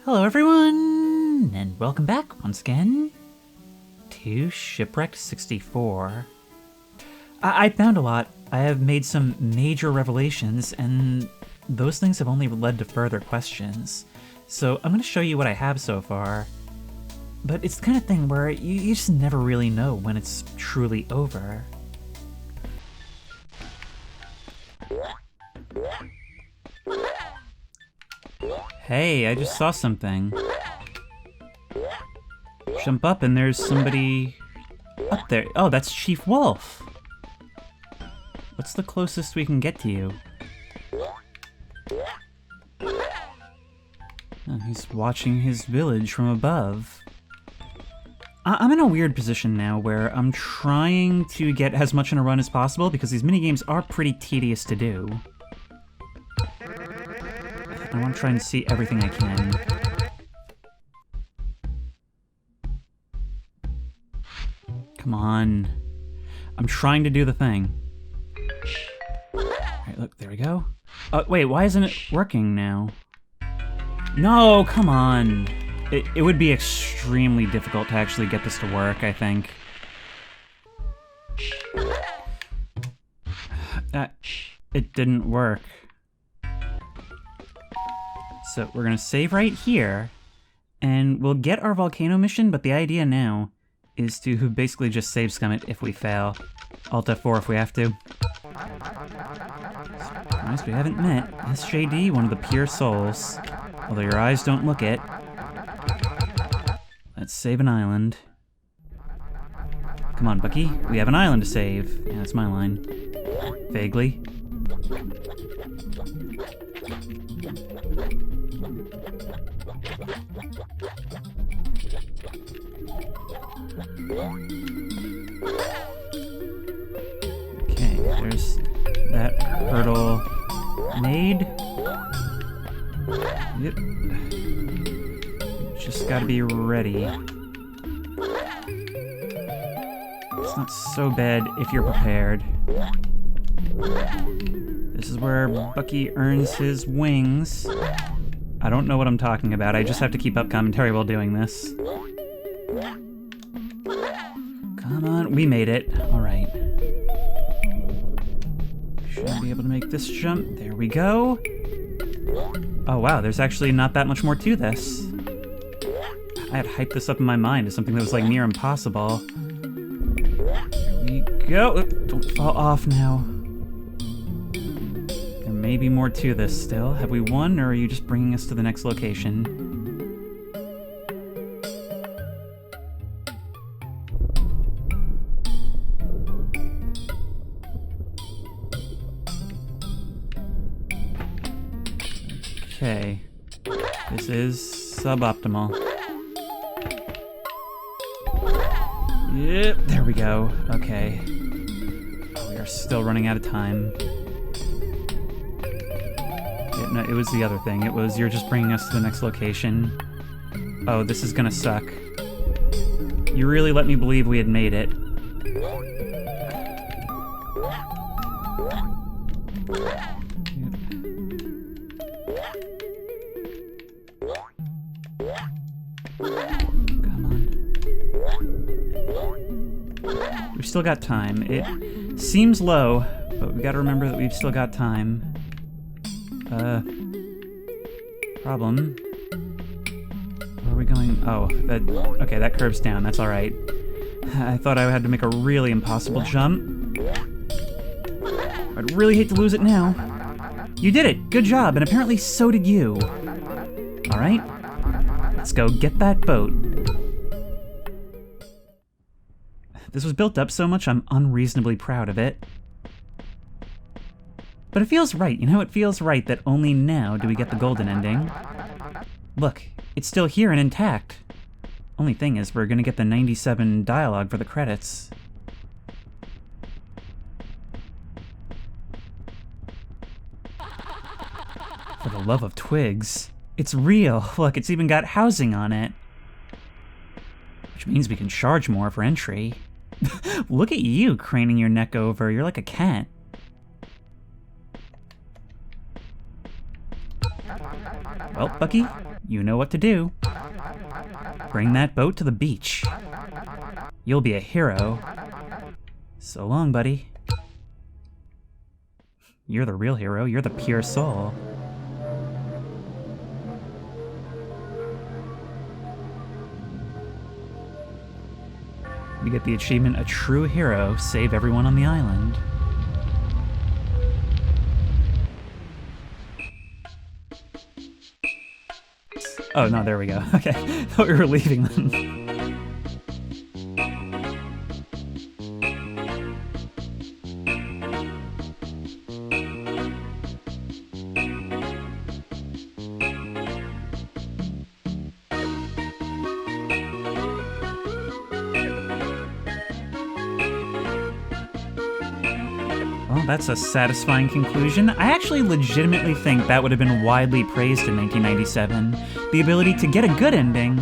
Hello everyone, and welcome back once again to Shipwrecked 64. I found a lot. I have made some major revelations, and those things have only led to further questions. So I'm going to show you what I have so far, but it's the kind of thing where you just never really know when it's truly over. Hey, I just saw something. Jump up and there's somebody up there. Oh, that's Chief Wolf. What's the closest we can get to you? Oh, he's watching his village from above. I'm in a weird position now where I'm trying to get as much in a run as possible because these minigames are pretty tedious to do. I want to try and see everything I can. Come on. I'm trying to do the thing. Alright, look, there we go. Oh, wait, why isn't it working now? No, come on. It would be extremely difficult to actually get this to work, I think. It didn't work. So we're gonna save right here, and we'll get our volcano mission, but the idea now is to basically just save scum it if we fail. Alt F4 if we have to. Surprised we haven't met SJD, one of the pure souls. Although your eyes don't look it. Let's save an island. Come on, Bucky. We have an island to save. Yeah, that's my line. Vaguely. Okay, there's that hurdle made. Yep. Just gotta be ready. It's not so bad if you're prepared. This is where Bucky earns his wings. I don't know what I'm talking about. I just have to keep up commentary while doing this. Come on, we made it. Alright. Should be able to make this jump. There we go. Oh wow, there's actually not that much more to this. I had hyped this up in my mind as something that was like near impossible. There we go. Oop, don't fall off now. There may be more to this still. Have we won, or are you just bringing us to the next location? Okay. This is suboptimal. Yep, there we go. Okay. We are still running out of time. Yeah, no, it was the other thing. It was, you're just bringing us to the next location. Oh, this is gonna suck. You really let me believe we had made it. We've still got time. It seems low, but we gotta remember that we've still got time. Problem. Where are we going? Oh, okay, that curves down. That's alright. I thought I had to make a really impossible jump. I'd really hate to lose it now. You did it! Good job, and apparently so did you. Alright, let's go get that boat. This was built up so much, I'm unreasonably proud of it. But it feels right, you know? It feels right that only now do we get the golden ending. Look, it's still here and intact. Only thing is, we're gonna get the 97 dialogue for the credits. For the love of twigs. It's real. Look, it's even got housing on it. Which means we can charge more for entry. Look at you craning your neck over. You're like a cat. Well, Bucky, You know what to do. Bring that boat to the beach. You'll be a hero. So long, buddy. You're the real hero. You're the pure soul. You get the achievement, A True Hero. Save everyone on the island. Oh, no, there we go. Okay, thought we were leaving them. Well, that's a satisfying conclusion. I actually legitimately think that would have been widely praised in 1997. The ability to get a good ending,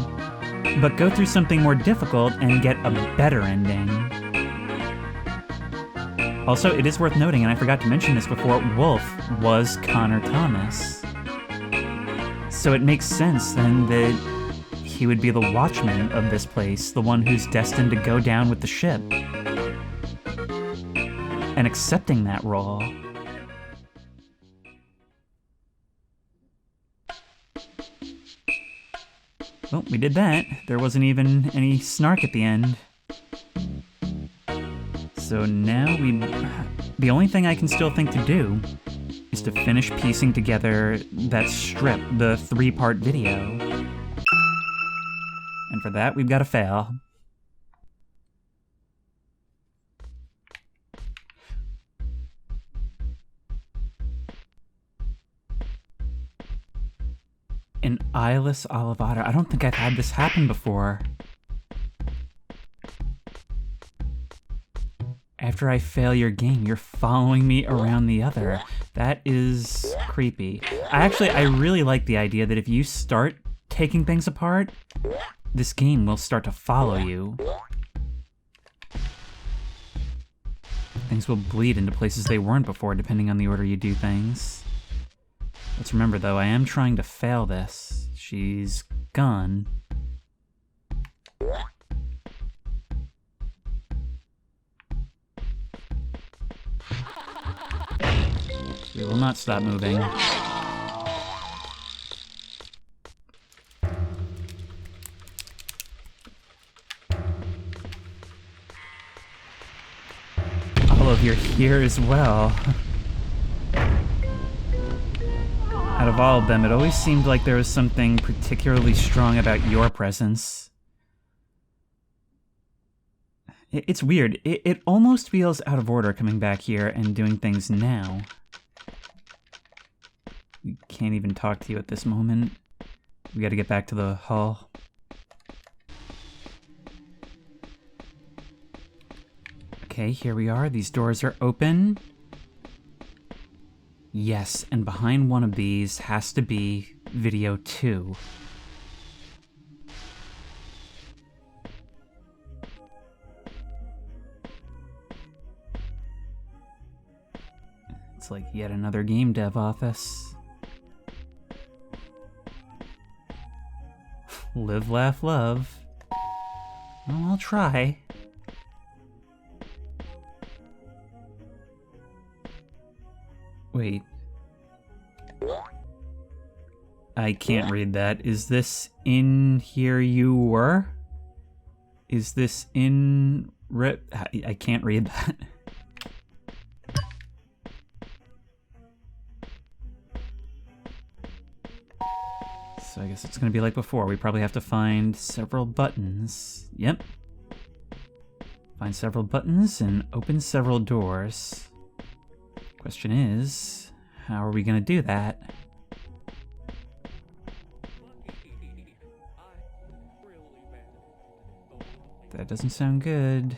but go through something more difficult and get a better ending. Also, it is worth noting, and I forgot to mention this before, Wolf was Connor Thomas. So it makes sense then that he would be the watchman of this place, the one who's destined to go down with the ship. And accepting that role. Well, we did that. There wasn't even any snark at the end. So now the only thing I can still think to do is to finish piecing together that strip, the 3-part video. And for that, we've got to fail. An eyeless Olivado. I don't think I've had this happen before. After I fail your game, you're following me around the other. That is creepy. I really like the idea that if you start taking things apart, this game will start to follow you. Things will bleed into places they weren't before, depending on the order you do things. Let's remember, though, I am trying to fail this. She's gone. We will not stop moving. Olive, you're here as well. Out of all of them, it always seemed like there was something particularly strong about your presence. It's weird. It almost feels out of order coming back here and doing things now. We can't even talk to you at this moment. We gotta get back to the hull. Okay, here we are. These doors are open. Yes, and behind one of these has to be video 2. It's like yet another game dev office. Live, laugh, love. Well, I'll try. Wait. I can't read that. Is this in here you were? Is this in... I can't read that. So I guess it's gonna be like before. We probably have to find several buttons. Yep. Find several buttons and open several doors. Question is, how are we gonna do that? That doesn't sound good.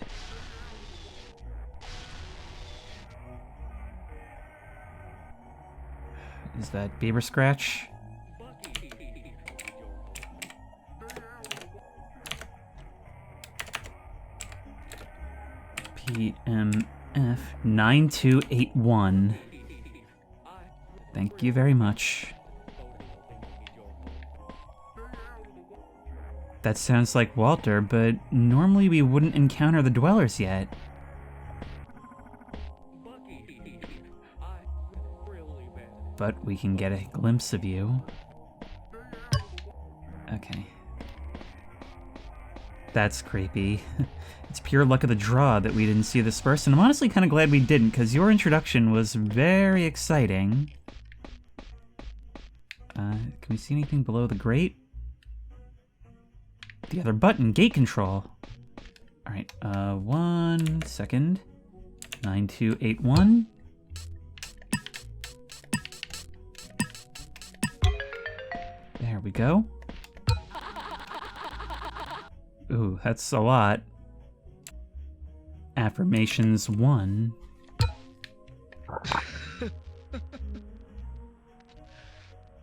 Is that Beaver Scratch? PMF 9281. Thank you very much. That sounds like Walter, but normally we wouldn't encounter the dwellers yet. But we can get a glimpse of you. Okay. That's creepy. It's pure luck of the draw that we didn't see this first, and I'm honestly kind of glad we didn't, because your introduction was very exciting. Can we see anything below the grate? The other button, gate control. Alright, 1 second. 9281. There we go. Ooh, that's a lot. Affirmations 1.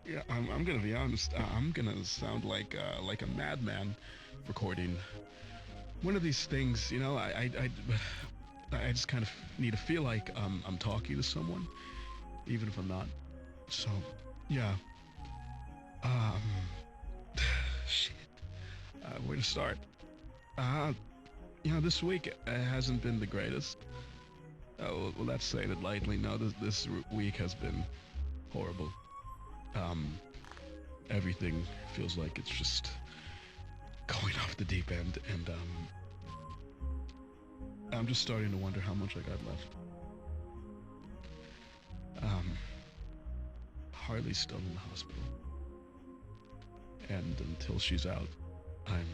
Yeah, I'm gonna be honest. I'm gonna sound like a madman recording one of these things. You know, I just kind of need to feel like I'm talking to someone, even if I'm not. So, yeah. Shit. Where to start? You know, this week hasn't been the greatest. Well, let's say it lightly. No, this week has been horrible. Everything feels like it's just going off the deep end, and I'm just starting to wonder how much I got left. Harley's still in the hospital, and until she's out, I'm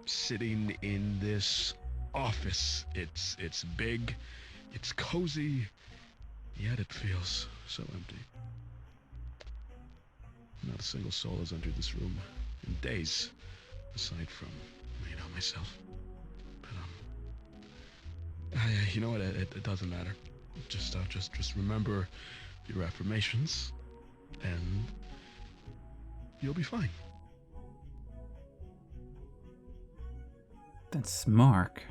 sitting in this office. It's big, it's cozy, yet it feels so empty. Not a single soul has entered this room in days, aside from, you know, myself. But you know what? It doesn't matter. Just remember your affirmations, and you'll be fine. That's Mark.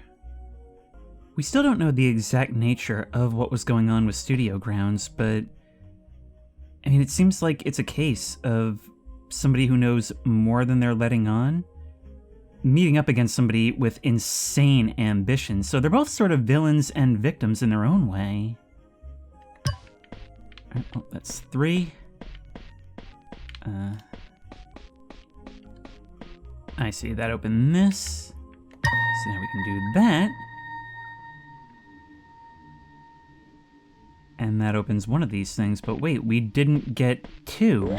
We still don't know the exact nature of what was going on with Studio Grounds, but I mean, it seems like it's a case of somebody who knows more than they're letting on, meeting up against somebody with insane ambitions. So they're both sort of villains and victims in their own way. Oh, that's 3. I see, that opened this. So now we can do that. And that opens one of these things, but wait, we didn't get 2.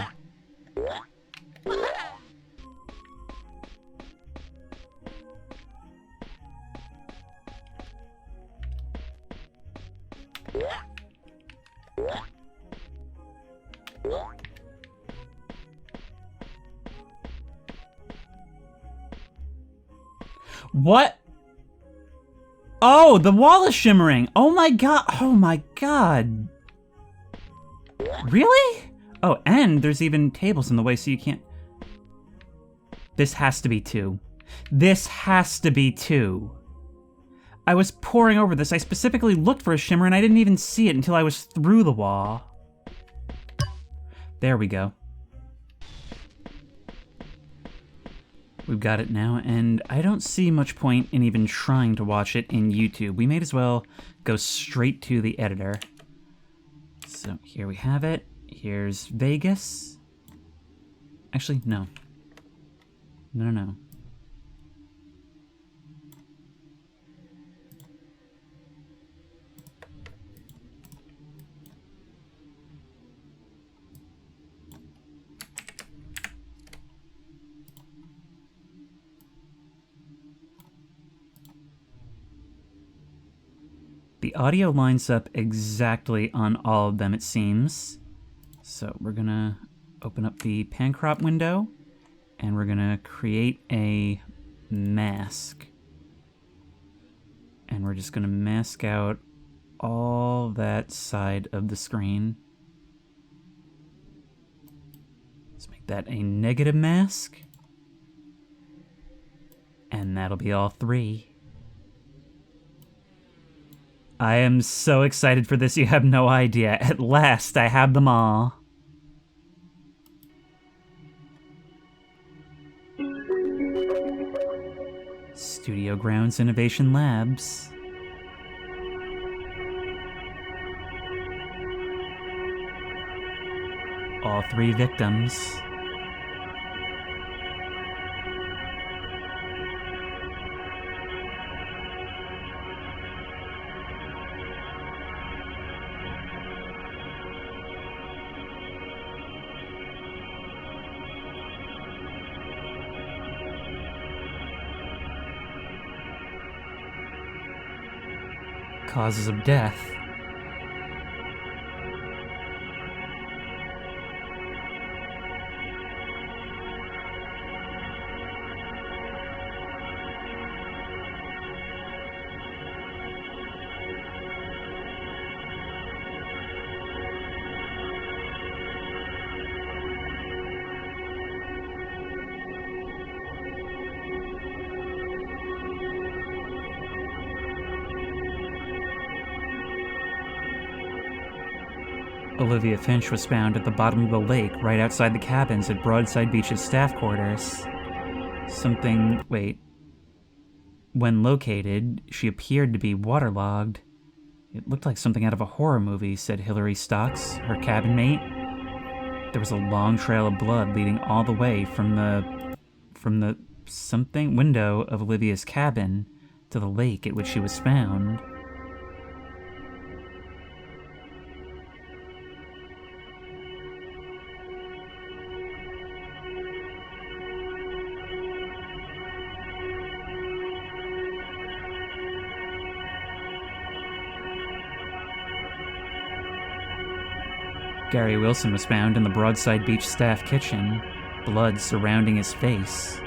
What? Oh, the wall is shimmering. Oh my god. Oh my god. Really? Oh, and there's even tables in the way so you can't... This has to be 2. This has to be 2. I was poring over this. I specifically looked for a shimmer and I didn't even see it until I was through the wall. There we go. We've got it now, and I don't see much point in even trying to watch it in YouTube. We may as well go straight to the editor. So here we have it. Here's Vegas. Actually, no. No. The audio lines up exactly on all of them, it seems. So we're gonna open up the pan crop window, and we're gonna create a mask. And we're just gonna mask out all that side of the screen. Let's make that a negative mask. And that'll be all 3. I am so excited for this, you have no idea. At last, I have them all. Studio Grounds Innovation Labs. All 3 victims. Causes of death. Olivia Finch was found at the bottom of the lake right outside the cabins at Broadside Beach's staff quarters. When located, she appeared to be waterlogged. It looked like something out of a horror movie, said Hillary Stocks, her cabin mate. There was a long trail of blood leading all the way from the something window of Olivia's cabin to the lake at which she was found. Gary Wilson was found in the Broadside Beach staff kitchen, blood surrounding his face.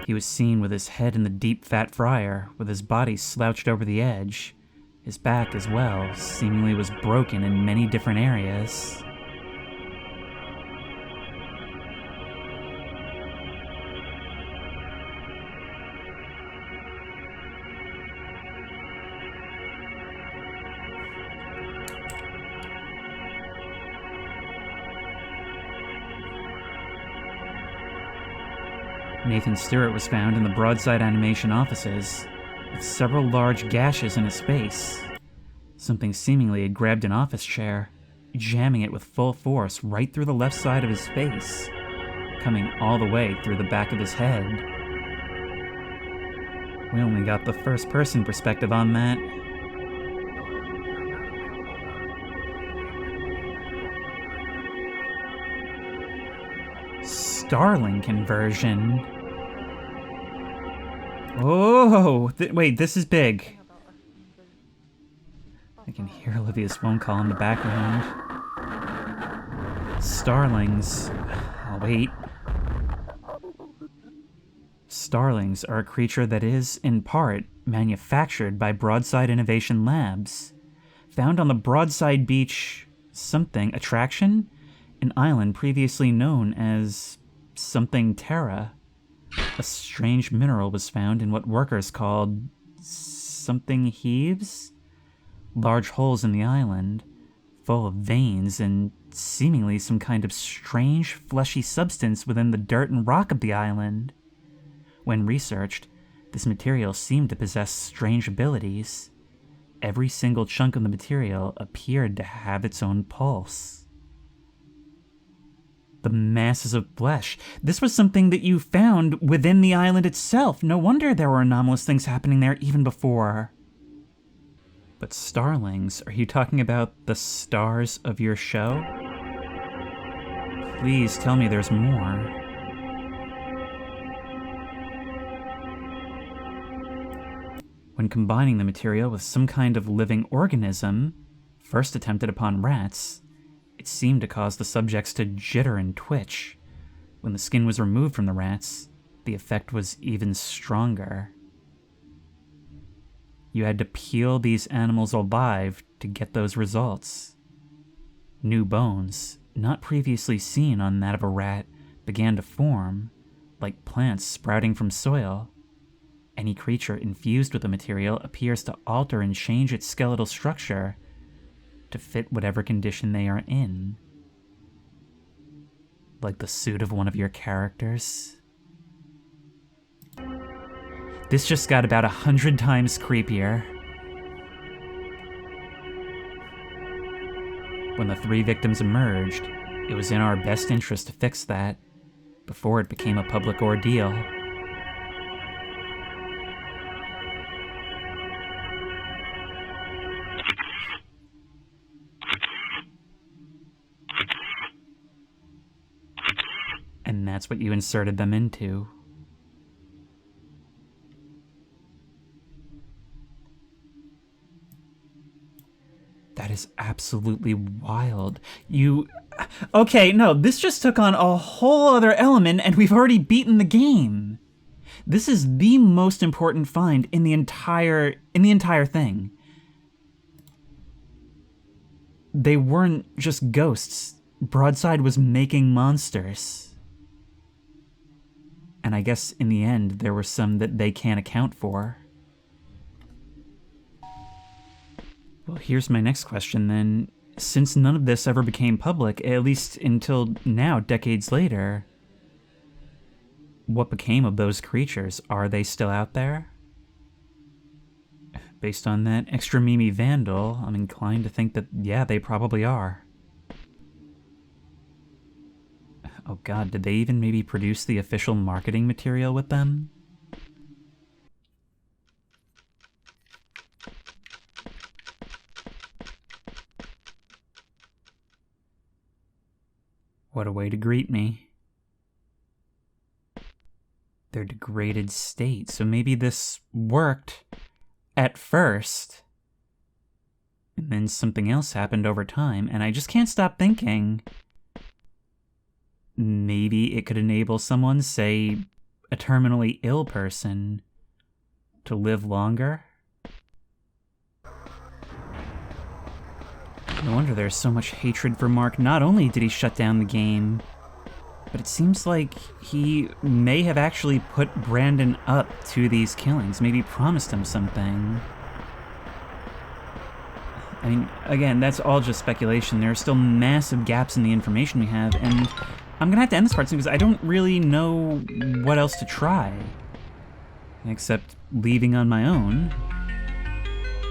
He was seen with his head in the deep fat fryer, with his body slouched over the edge. His back as well seemingly was broken in many different areas. Nathan Stewart was found in the Broadside Animation offices, with several large gashes in his face. Something seemingly had grabbed an office chair, jamming it with full force right through the left side of his face, coming all the way through the back of his head. We only got the first-person perspective on that. Starling conversion. Oh, wait, this is big. I can hear Olivia's phone call in the background. Starlings. Oh, wait. Starlings are a creature that is, in part, manufactured by Broadside Innovation Labs. Found on the Broadside Beach something attraction? An island previously known as something Terra. A strange mineral was found in what workers called something heaves? Large holes in the island, full of veins and seemingly some kind of strange fleshy substance within the dirt and rock of the island. When researched, this material seemed to possess strange abilities. Every single chunk of the material appeared to have its own pulse. The masses of flesh. This was something that you found within the island itself. No wonder there were anomalous things happening there even before. But starlings, are you talking about the stars of your show? Please tell me there's more. When combining the material with some kind of living organism, first attempted upon rats, it seemed to cause the subjects to jitter and twitch. When the skin was removed from the rats, the effect was even stronger. You had to peel these animals alive to get those results. New bones, not previously seen on that of a rat, began to form, like plants sprouting from soil. Any creature infused with the material appears to alter and change its skeletal structure to fit whatever condition they are in. Like the suit of one of your characters. This just got about 100 times creepier. When the 3 victims emerged, it was in our best interest to fix that before it became a public ordeal. And that's what you inserted them into. That is absolutely wild. Okay, no, this just took on a whole other element and we've already beaten the game. This is the most important find in the entire thing. They weren't just ghosts. Broadside was making monsters. And I guess in the end, there were some that they can't account for. Well, here's my next question then. Since none of this ever became public, at least until now, decades later, what became of those creatures? Are they still out there? Based on that extra Mimi Vandal, I'm inclined to think that, yeah, they probably are. Oh god, did they even maybe produce the official marketing material with them? What a way to greet me. Their degraded state. So maybe this worked at first, and then something else happened over time, and I just can't stop thinking maybe it could enable someone, say, a terminally ill person, to live longer? No wonder there's so much hatred for Mark. Not only did he shut down the game, but it seems like he may have actually put Brandon up to these killings, maybe promised him something. I mean, again, that's all just speculation. There are still massive gaps in the information we have, and I'm gonna have to end this part soon because I don't really know what else to try. Except leaving on my own.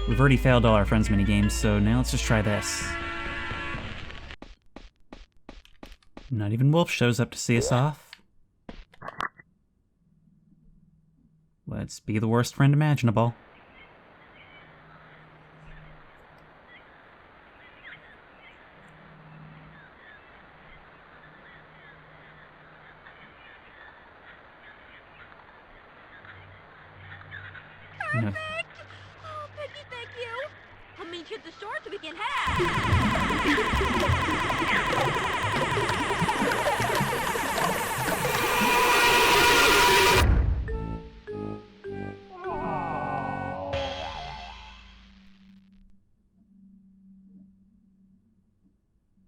We've already failed all our friends' minigames, so now let's just try this. Not even Wolf shows up to see us off. Let's be the worst friend imaginable. No. Oh, Peggy, thank you. I'll meet you at the store so we can have.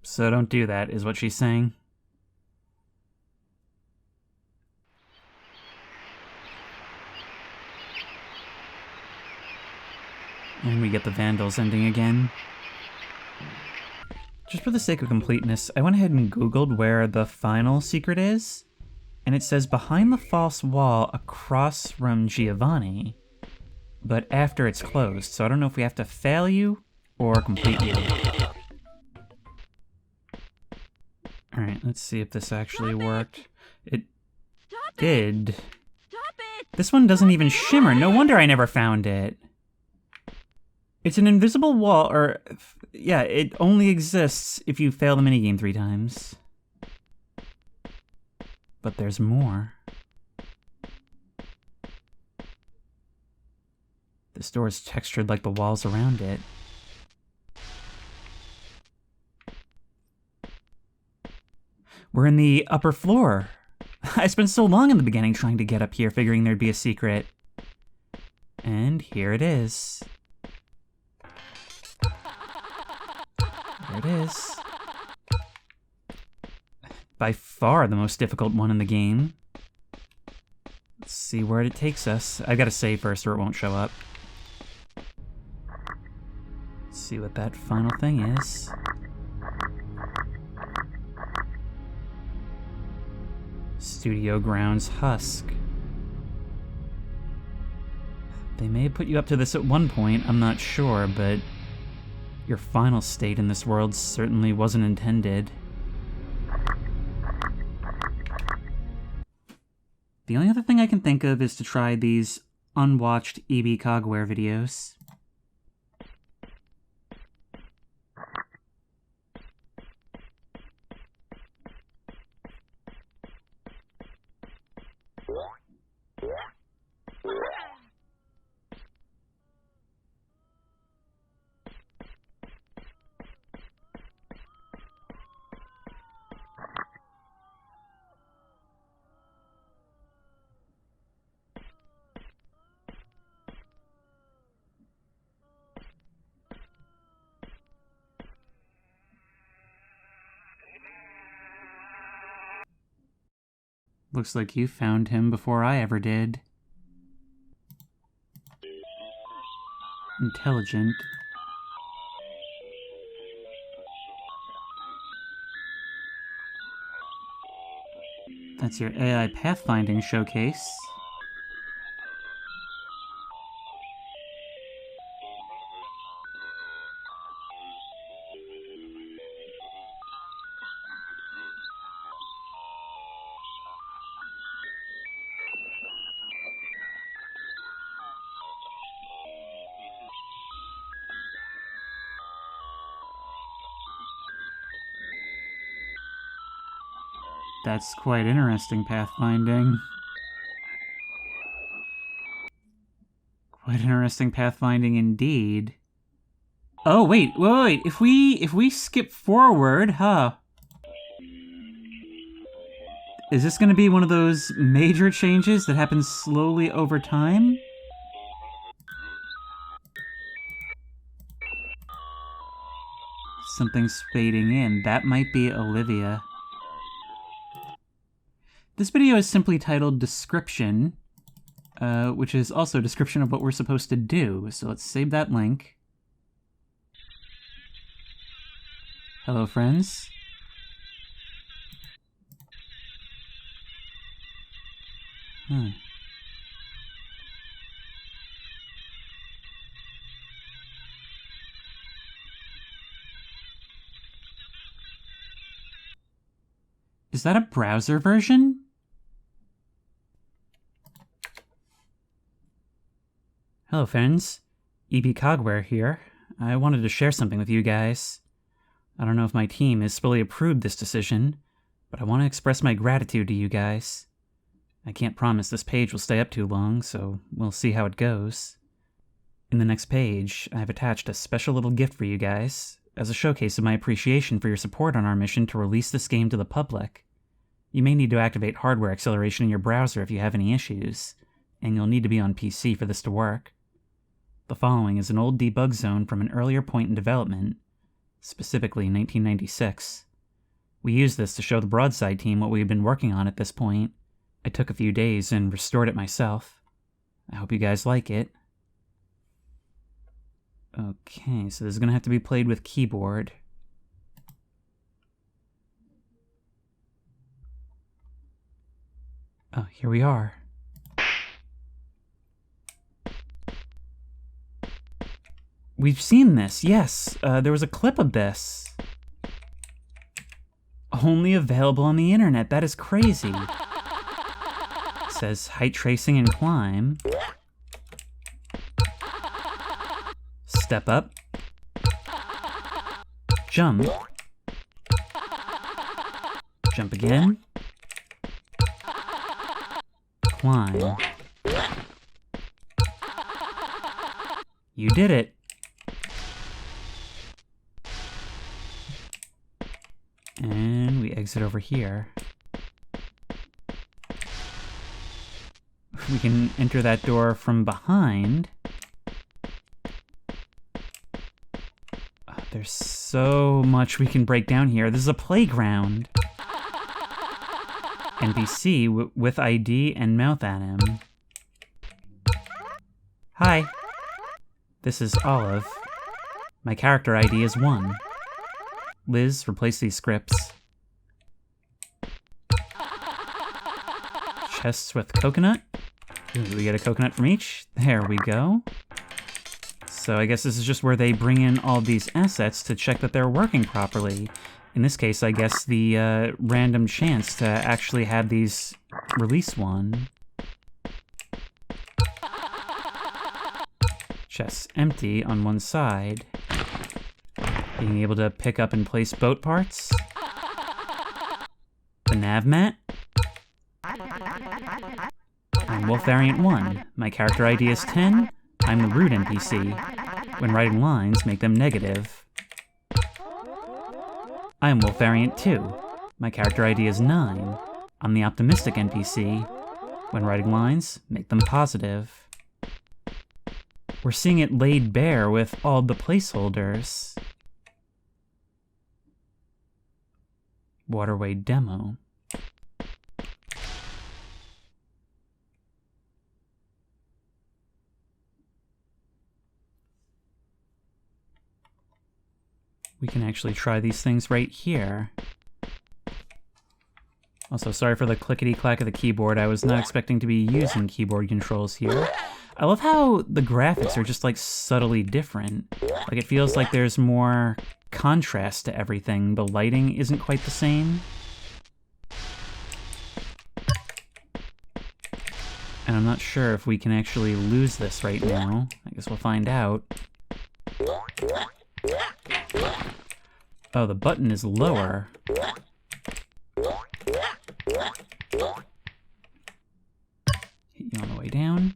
So don't do that, is what she's saying. And we get the Vandals ending again. Just for the sake of completeness, I went ahead and Googled where the final secret is, and it says behind the false wall across from Giovanni, but after it's closed, so I don't know if we have to fail you or complete you. Alright, let's see if this actually worked. It did. This one doesn't even shimmer, no wonder I never found it. It's an invisible wall, or, yeah, it only exists if you fail the minigame 3 times. But there's more. This door is textured like the walls around it. We're in the upper floor. I spent so long in the beginning trying to get up here, figuring there'd be a secret. And here it is. There it is. By far the most difficult one in the game. Let's see where it takes us. I've got to save first or it won't show up. Let's see what that final thing is. Studio Grounds Husk. They may have put you up to this at one point, I'm not sure, but your final state in this world certainly wasn't intended. The only other thing I can think of is to try these unwatched EB Cogware videos. Looks like you found him before I ever did. Intelligent. That's your AI pathfinding showcase. That's quite interesting pathfinding. Quite interesting pathfinding indeed. Oh, wait. If we skip forward, huh? Is this going to be one of those major changes that happens slowly over time? Something's fading in. That might be Olivia. This video is simply titled Description, which is also a description of what we're supposed to do. So let's save that link. Hello, friends. Huh. Is that a browser version? Hello, friends. EB Cogware here. I wanted to share something with you guys. I don't know if my team has fully approved this decision, but I want to express my gratitude to you guys. I can't promise this page will stay up too long, so we'll see how it goes. In the next page, I've attached a special little gift for you guys, as a showcase of my appreciation for your support on our mission to release this game to the public. You may need to activate hardware acceleration in your browser if you have any issues, and you'll need to be on PC for this to work. The following is an old debug zone from an earlier point in development, specifically 1996. We used this to show the Broadside team what we had been working on at this point. I took a few days and restored it myself. I hope you guys like it. Okay, so this is going to have to be played with keyboard. Oh, here we are. We've seen this, yes. There was a clip of this. Only available on the internet. That is crazy. It says height tracing and climb. Step up. Jump. Jump again. Climb. You did it. And we exit over here. We can enter that door from behind. There's so much we can break down here. This is a playground. NPC with ID and mouth at him. Hi. This is Olive. My character ID is 1. Liz, replace these scripts. Chests with coconut. Ooh, we get a coconut from each. There we go. So I guess this is just where they bring in all these assets to check that they're working properly. In this case, I guess the random chance to actually have these release one. Chest empty on one side. Being able to pick up and place boat parts. The nav mat. I'm Wolf Variant 1. My character ID is 10. I'm the rude NPC. When writing lines, make them negative. I am Wolf Variant 2. My character ID is 9. I'm the optimistic NPC. When writing lines, make them positive. We're seeing it laid bare with all the placeholders. Waterway demo. We can actually try these things right here. Also, sorry for the clickety-clack of the keyboard. I was not expecting to be using keyboard controls here. I love how the graphics are just, like, subtly different. Like, it feels like there's more contrast to everything. The lighting isn't quite the same. And I'm not sure if we can actually lose this right now. I guess we'll find out. Oh, the button is lower. Hit you on the way down.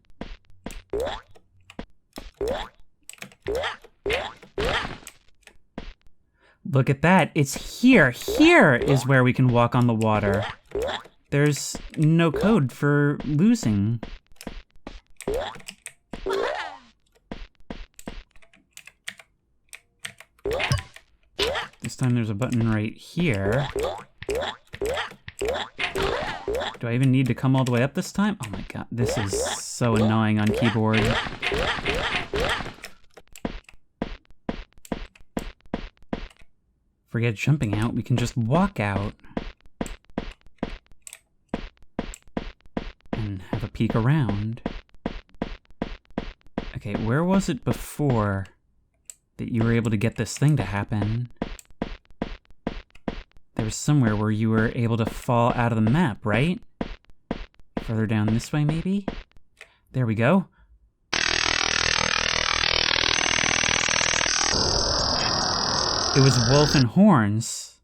Look at that. It's here. Here is where we can walk on the water. There's no code for losing. This time there's a button right here. Do I even need to come all the way up this time? Oh my god, this is so annoying on keyboard. Forget jumping out, we can just walk out. And have a peek around. Okay, where was it before that you were able to get this thing to happen? There was somewhere where you were able to fall out of the map, right? Further down this way, maybe? There we go. It was Wolf and Horns.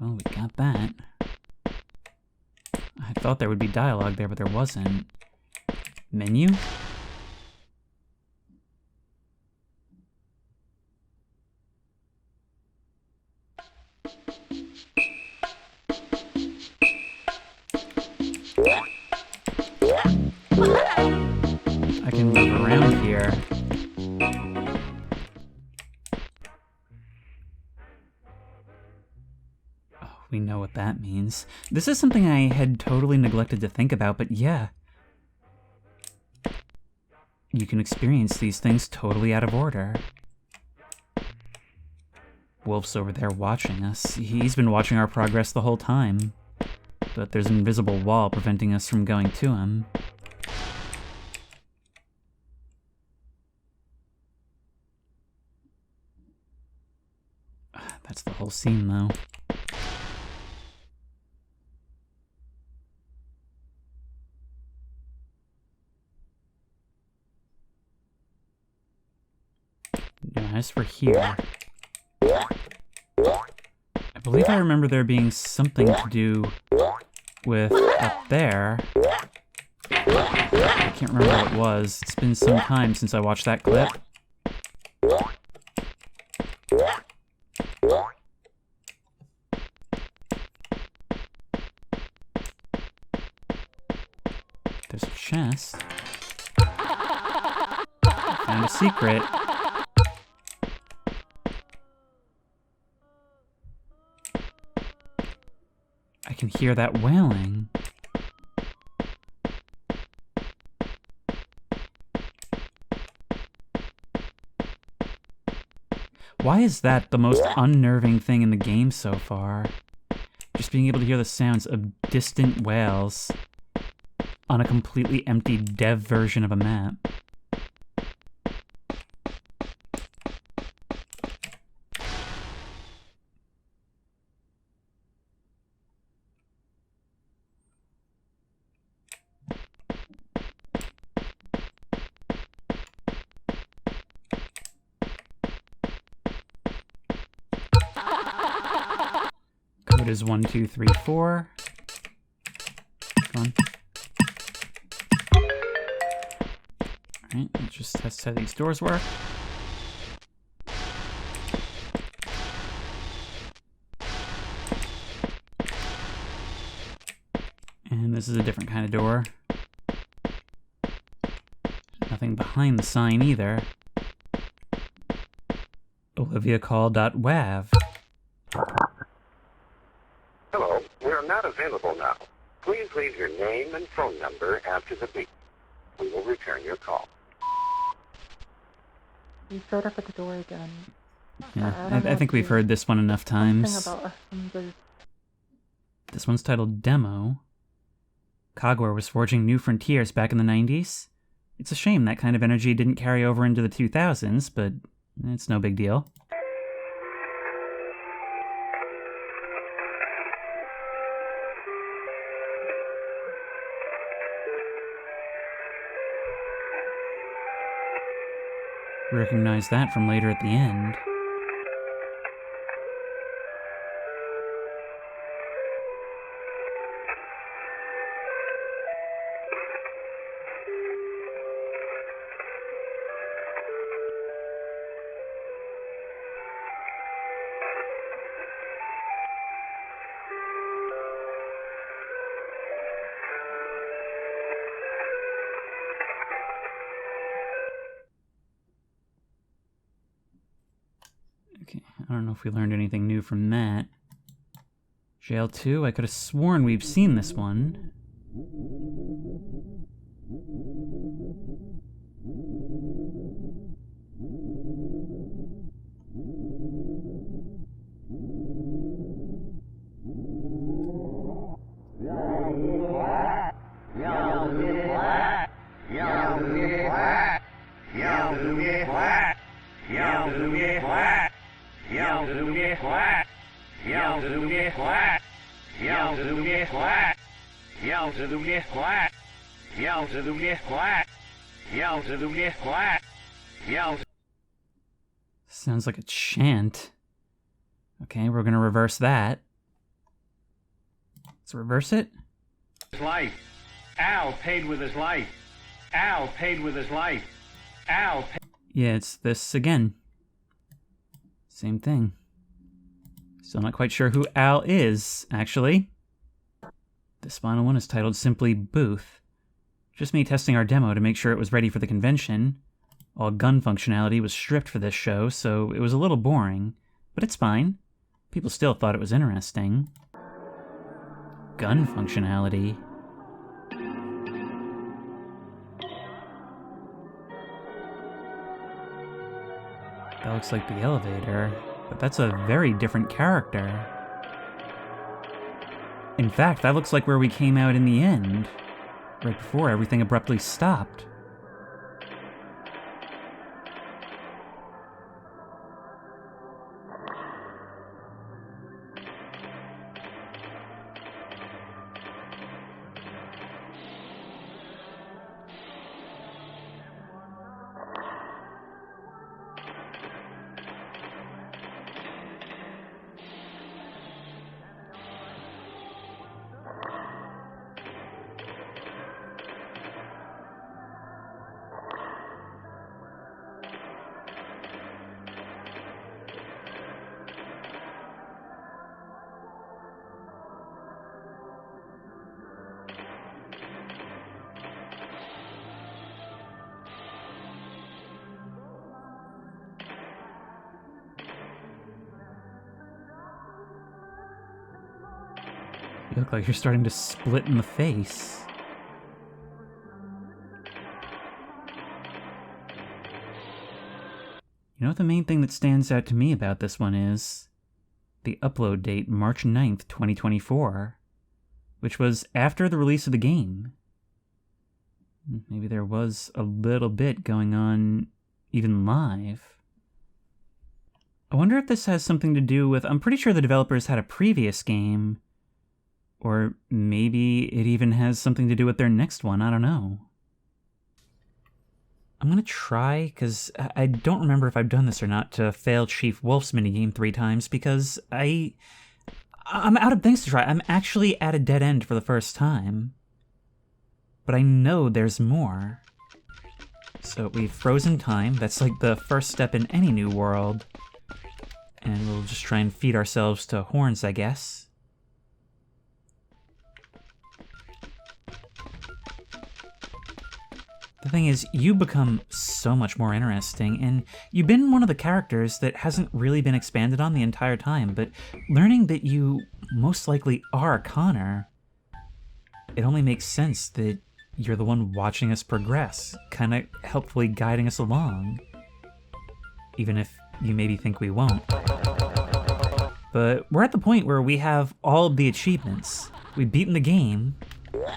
Well, we got that. I thought there would be dialogue there, but there wasn't. Menu? I can move around here. We know what that means. This is something I had totally neglected to think about, but yeah. You can experience these things totally out of order. Wolf's over there watching us. He's been watching our progress the whole time. But there's an invisible wall preventing us from going to him. That's the whole scene, though. As for here, I believe I remember there being something to do with up there. I can't remember what it was. It's been some time since I watched that clip. There's a chest. Found a secret. I can hear that wailing. Why is that the most unnerving thing in the game so far? Just being able to hear the sounds of distant wails on a completely empty dev version of a map. Code is 1, 2, 3, 4. Come on. Alright, let's just test how these doors work. And this is a different kind of door. Nothing behind the sign either. OliviaCall.wav. Hello, we are not available now. Please leave your name and phone number after the beep. We will return your call. You showed up at the door again. Yeah, I think we've heard this one enough times. About This one's titled Demo. Cogware was forging new frontiers back in the 90s. It's a shame that kind of energy didn't carry over into the 2000s, but it's no big deal. Recognize that from later at the end. Okay, I don't know if we learned anything new from that. Jail 2, I could have sworn we've seen this one. Sounds like a chant. Okay, we're gonna reverse that. Let's reverse it. Life. Al paid with his life. Al paid with his life. Al paid. Yeah, it's this again. Same thing. Still not quite sure who Al is, actually. This final one is titled simply Booth. Just me testing our demo to make sure it was ready for the convention. All gun functionality was stripped for this show, so it was a little boring, but it's fine. People still thought it was interesting. Gun functionality. That looks like the elevator, but that's a very different character. In fact, that looks like where we came out in the end, right before everything abruptly stopped. You look like you're starting to split in the face. You know what the main thing that stands out to me about this one is? The upload date, March 9th, 2024, which was after the release of the game. Maybe there was a little bit going on even live. I wonder if this has something to do with... I'm pretty sure the developers had a previous game, or maybe it even has something to do with their next one, I don't know. I'm gonna try, because I don't remember if I've done this or not, to fail Chief Wolf's minigame 3 times, because I'm out of things to try. I'm actually at a dead end for the first time. But I know there's more. So we've frozen time. That's like the first step in any new world. And we'll just try and feed ourselves to horns, I guess. The thing is, you become so much more interesting, and you've been one of the characters that hasn't really been expanded on the entire time, but learning that you most likely are Connor, it only makes sense that you're the one watching us progress, kind of helpfully guiding us along. Even if you maybe think we won't. But we're at the point where we have all of the achievements. We've beaten the game,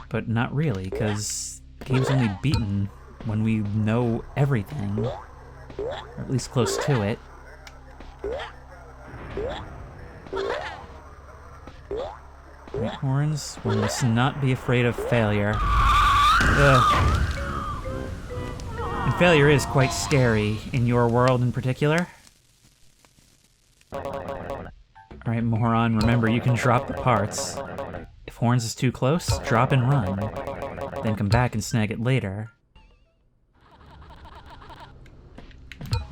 but not really, because the game's only beaten when we know everything, or at least close to it. Right, horns, we must not be afraid of failure. Ugh. And failure is quite scary in your world in particular. Alright, moron, remember you can drop the parts. If horns is too close, drop and run. Then come back and snag it later.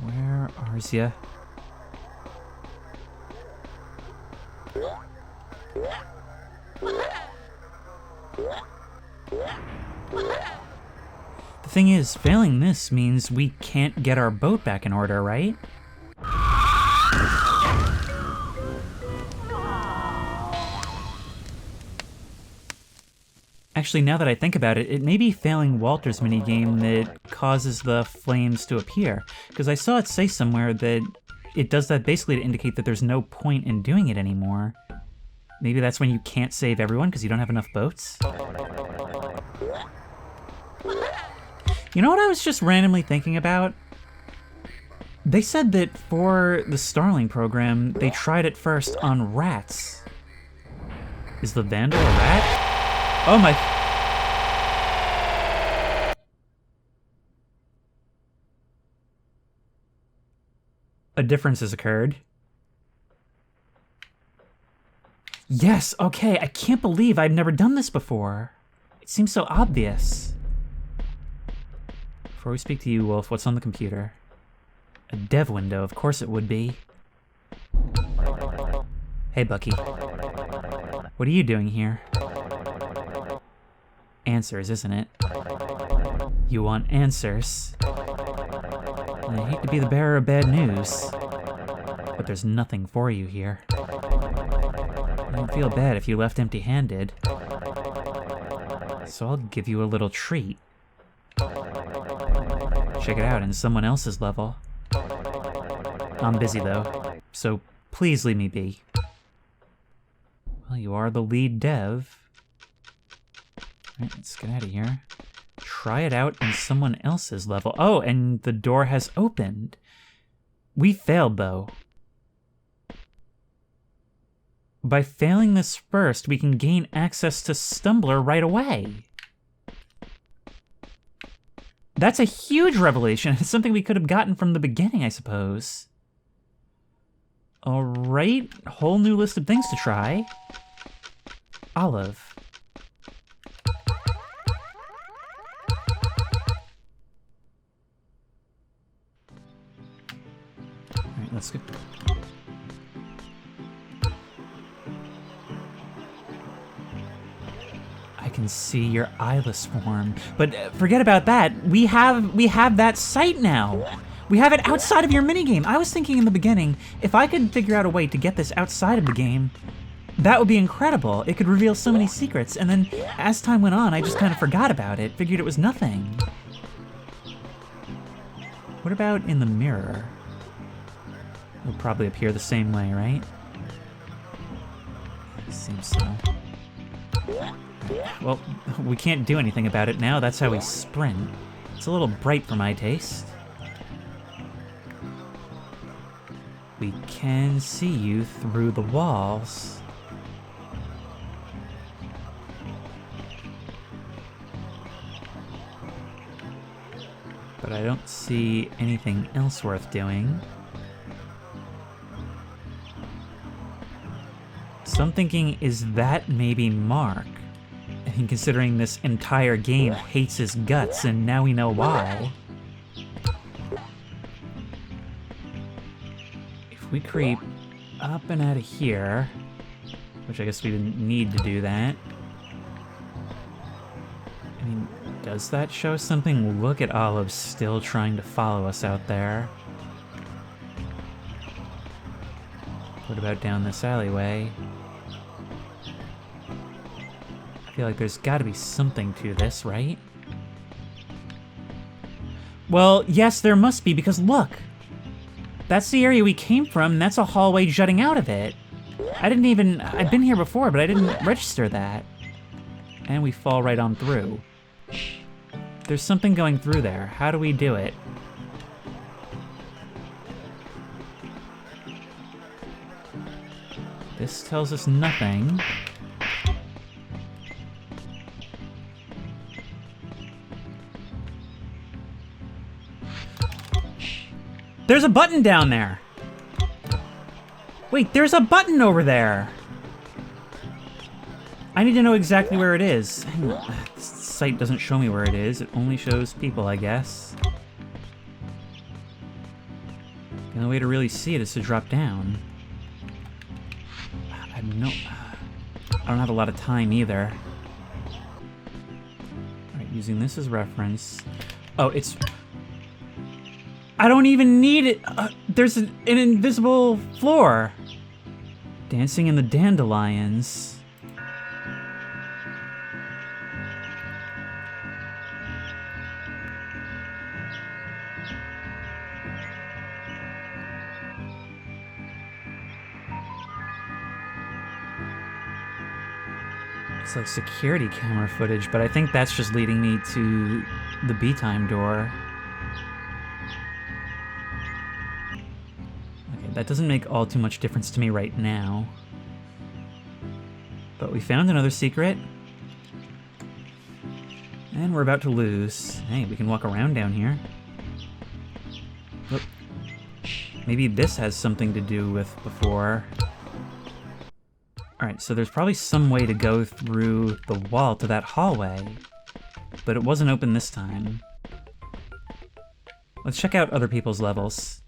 Where are ya? The thing is, failing this means we can't get our boat back in order, right? Actually, now that I think about it, it may be failing Walter's minigame that causes the flames to appear. Because I saw it say somewhere that it does that basically to indicate that there's no point in doing it anymore. Maybe that's when you can't save everyone because you don't have enough boats? You know what I was just randomly thinking about? They said that for the Starling program, they tried it first on rats. Is the Vandal a rat? Oh my... A difference has occurred. Yes, okay, I can't believe I've never done this before. It seems so obvious. Before we speak to you, Wolf, what's on the computer? A dev window, of course it would be. Hey, Bucky. What are you doing here? Answers, isn't it? You want answers. I hate to be the bearer of bad news, but there's nothing for you here. I don't feel bad if you left empty-handed, so I'll give you a little treat. Check it out in someone else's level. I'm busy though, so please leave me be. Well, you are the lead dev. Alright, let's get out of here. Try it out in someone else's level. Oh, and the door has opened. We failed, though. By failing this first, we can gain access to Stumbler right away. That's a huge revelation. It's something we could have gotten from the beginning, I suppose. Alright, whole new list of things to try. Olive. Alright, let's go. I can see your eyeless form, but forget about that. We have that sight now. We have it outside of your minigame. I was thinking in the beginning, if I could figure out a way to get this outside of the game, that would be incredible. It could reveal so many secrets, and then as time went on, I just kind of forgot about it, figured it was nothing. What about in the mirror? will probably appear the same way, right? Seems so. Well, we can't do anything about it now. That's how we sprint. It's a little bright for my taste. We can see you through the walls. But I don't see anything else worth doing. So I'm thinking, is that maybe Mark? And considering this entire game hates his guts, and now we know why. If we creep up and out of here, which I guess we didn't need to do that. I mean, does that show something? Look at Olive still trying to follow us out there. What about down this alleyway? I feel like there's gotta be something to this, right? Well, yes, there must be, because look! That's the area we came from, and that's a hallway jutting out of it. I've been here before, but I didn't register that. And we fall right on through. There's something going through there. How do we do it? This tells us nothing. There's a button down there! Wait, there's a button over there! I need to know exactly where it is. This site doesn't show me where it is. It only shows people, I guess. The only way to really see it is to drop down. I don't have a lot of time either. Alright, using this as reference. Oh, it's... I don't even need it! There's an invisible floor! Dancing in the dandelions. It's like security camera footage, but I think that's just leading me to the B-time door. Okay, that doesn't make all too much difference to me right now. But we found another secret. And we're about to lose. Hey, we can walk around down here. Look. Maybe this has something to do with before. Alright, so there's probably some way to go through the wall to that hallway, but it wasn't open this time. Let's check out other people's levels.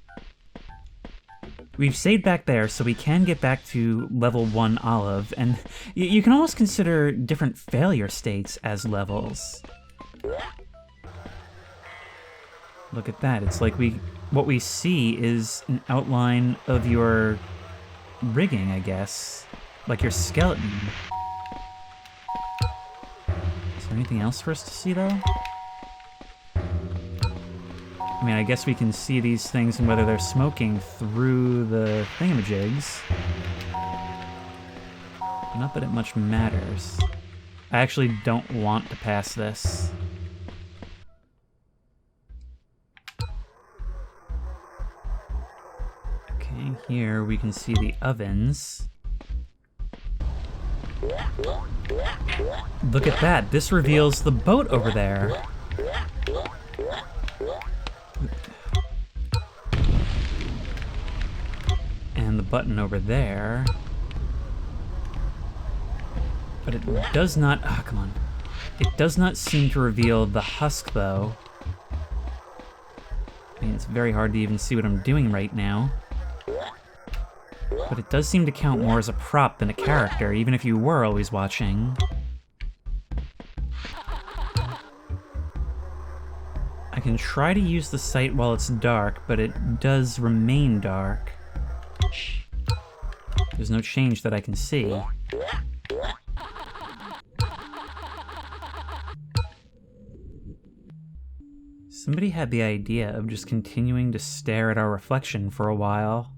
We've saved back there, so we can get back to level 1 Olive, and you can almost consider different failure states as levels. Look at that, it's like what we see is an outline of your rigging, I guess. Like your skeleton. Is there anything else for us to see, though? I mean, I guess we can see these things and whether they're smoking through the thingamajigs. Not that it much matters. I actually don't want to pass this. Okay, here we can see the ovens. Look at that, this reveals the boat over there. And the button over there. But it does not, oh, come on. It does not seem to reveal the husk, though. I mean, it's very hard to even see what I'm doing right now. But it does seem to count more as a prop than a character, even if you were always watching. I can try to use the sight while it's dark, but it does remain dark. There's no change that I can see. Somebody had the idea of just continuing to stare at our reflection for a while.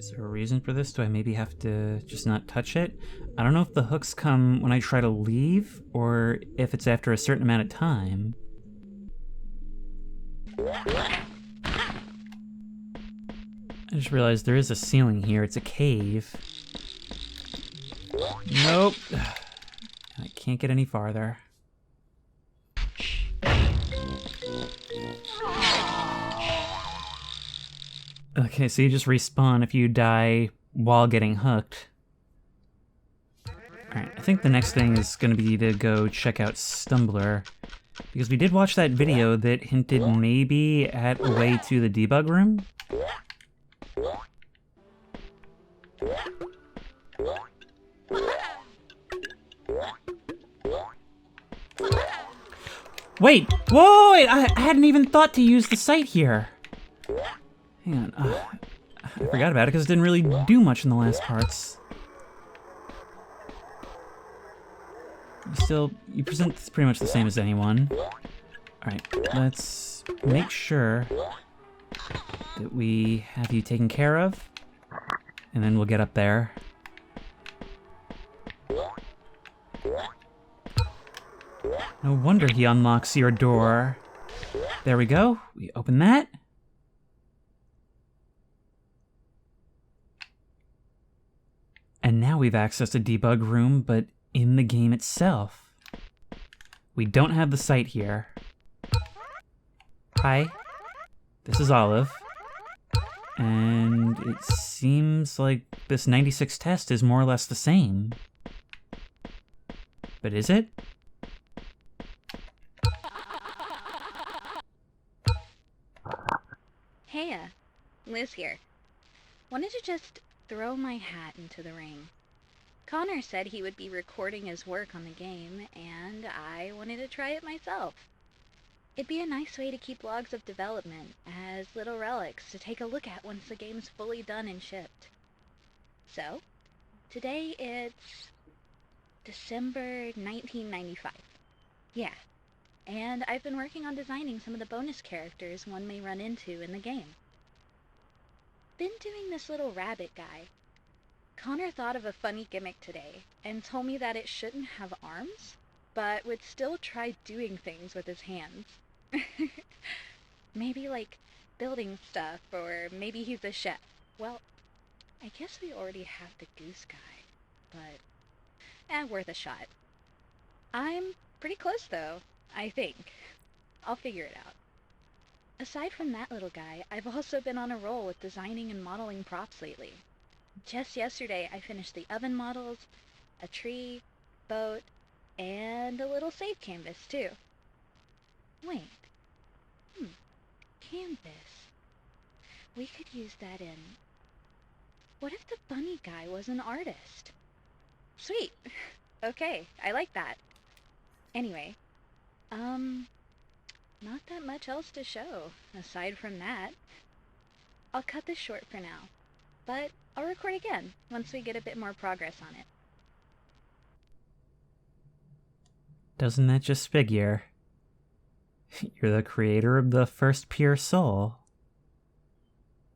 Is there a reason for this? Do I maybe have to just not touch it? I don't know if the hooks come when I try to leave, or if it's after a certain amount of time. I just realized there is a ceiling here. It's a cave. Nope. I can't get any farther. Okay, so you just respawn if you die while getting hooked. Alright, I think the next thing is going to be to go check out Stumbler. Because we did watch that video that hinted maybe at a way to the debug room. Wait! Whoa! Wait, I hadn't even thought to use the sight here. Hang on. I forgot about it because it didn't really do much in the last parts. You present this pretty much the same as anyone. Alright, let's make sure that we have you taken care of. And then we'll get up there. No wonder he unlocks your door. There we go. We open that. And now we've accessed a debug room, but in the game itself. We don't have the sight here. Hi, this is Olive. And it seems like this 96 test is more or less the same. But is it? Heya, Liz here. Wanted to just throw my hat into the ring. Connor said he would be recording his work on the game, and I wanted to try it myself. It'd be a nice way to keep logs of development as little relics to take a look at once the game's fully done and shipped. So, today it's December 1995. Yeah, and I've been working on designing some of the bonus characters one may run into in the game. Been doing this little rabbit guy. Connor thought of a funny gimmick today and told me that it shouldn't have arms, but would still try doing things with his hands. Maybe like building stuff, or maybe he's a chef. Well, I guess we already have the goose guy, but worth a shot. I'm pretty close though, I think. I'll figure it out. Aside from that little guy, I've also been on a roll with designing and modeling props lately. Just yesterday, I finished the oven models, a tree, boat, and a little safe canvas, too. Wait. Canvas. We could use that in... What if the bunny guy was an artist? Sweet. Okay, I like that. Anyway, not that much else to show, aside from that. I'll cut this short for now, but I'll record again once we get a bit more progress on it. Doesn't that just figure? You're the creator of the first pure soul.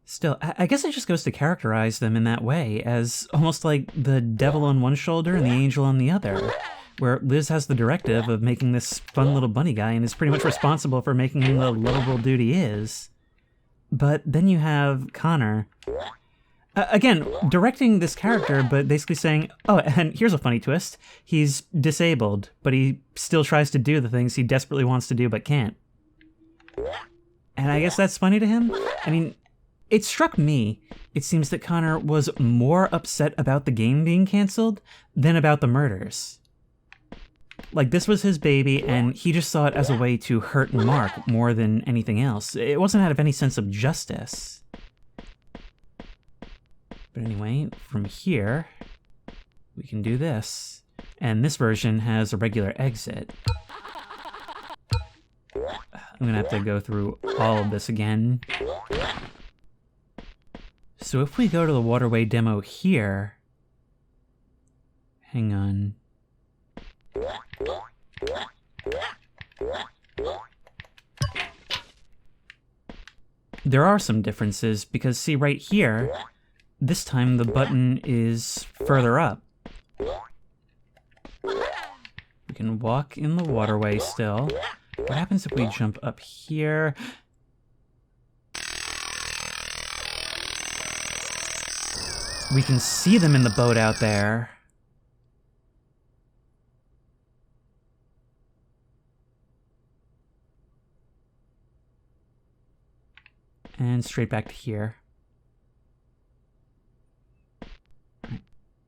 Still, I guess it just goes to characterize them in that way, as almost like the devil on one shoulder and the angel on the other, where Liz has the directive of making this fun little bunny guy and is pretty much responsible for making him the lovable dude he is. But then you have Connor, again, directing this character, but basically saying, oh, and here's a funny twist, he's disabled, but he still tries to do the things he desperately wants to do but can't. And I guess that's funny to him? I mean, it struck me, it seems that Connor was more upset about the game being cancelled than about the murders. Like, this was his baby, and he just saw it as a way to hurt Mark more than anything else. It wasn't out of any sense of justice. But anyway, from here, we can do this. And this version has a regular exit. I'm gonna have to go through all of this again. So if we go to the waterway demo here... Hang on. There are some differences, because see right here, this time the button is further up. We can walk in the waterway still. What happens if we jump up here? We can see them in the boat out there. And straight back to here.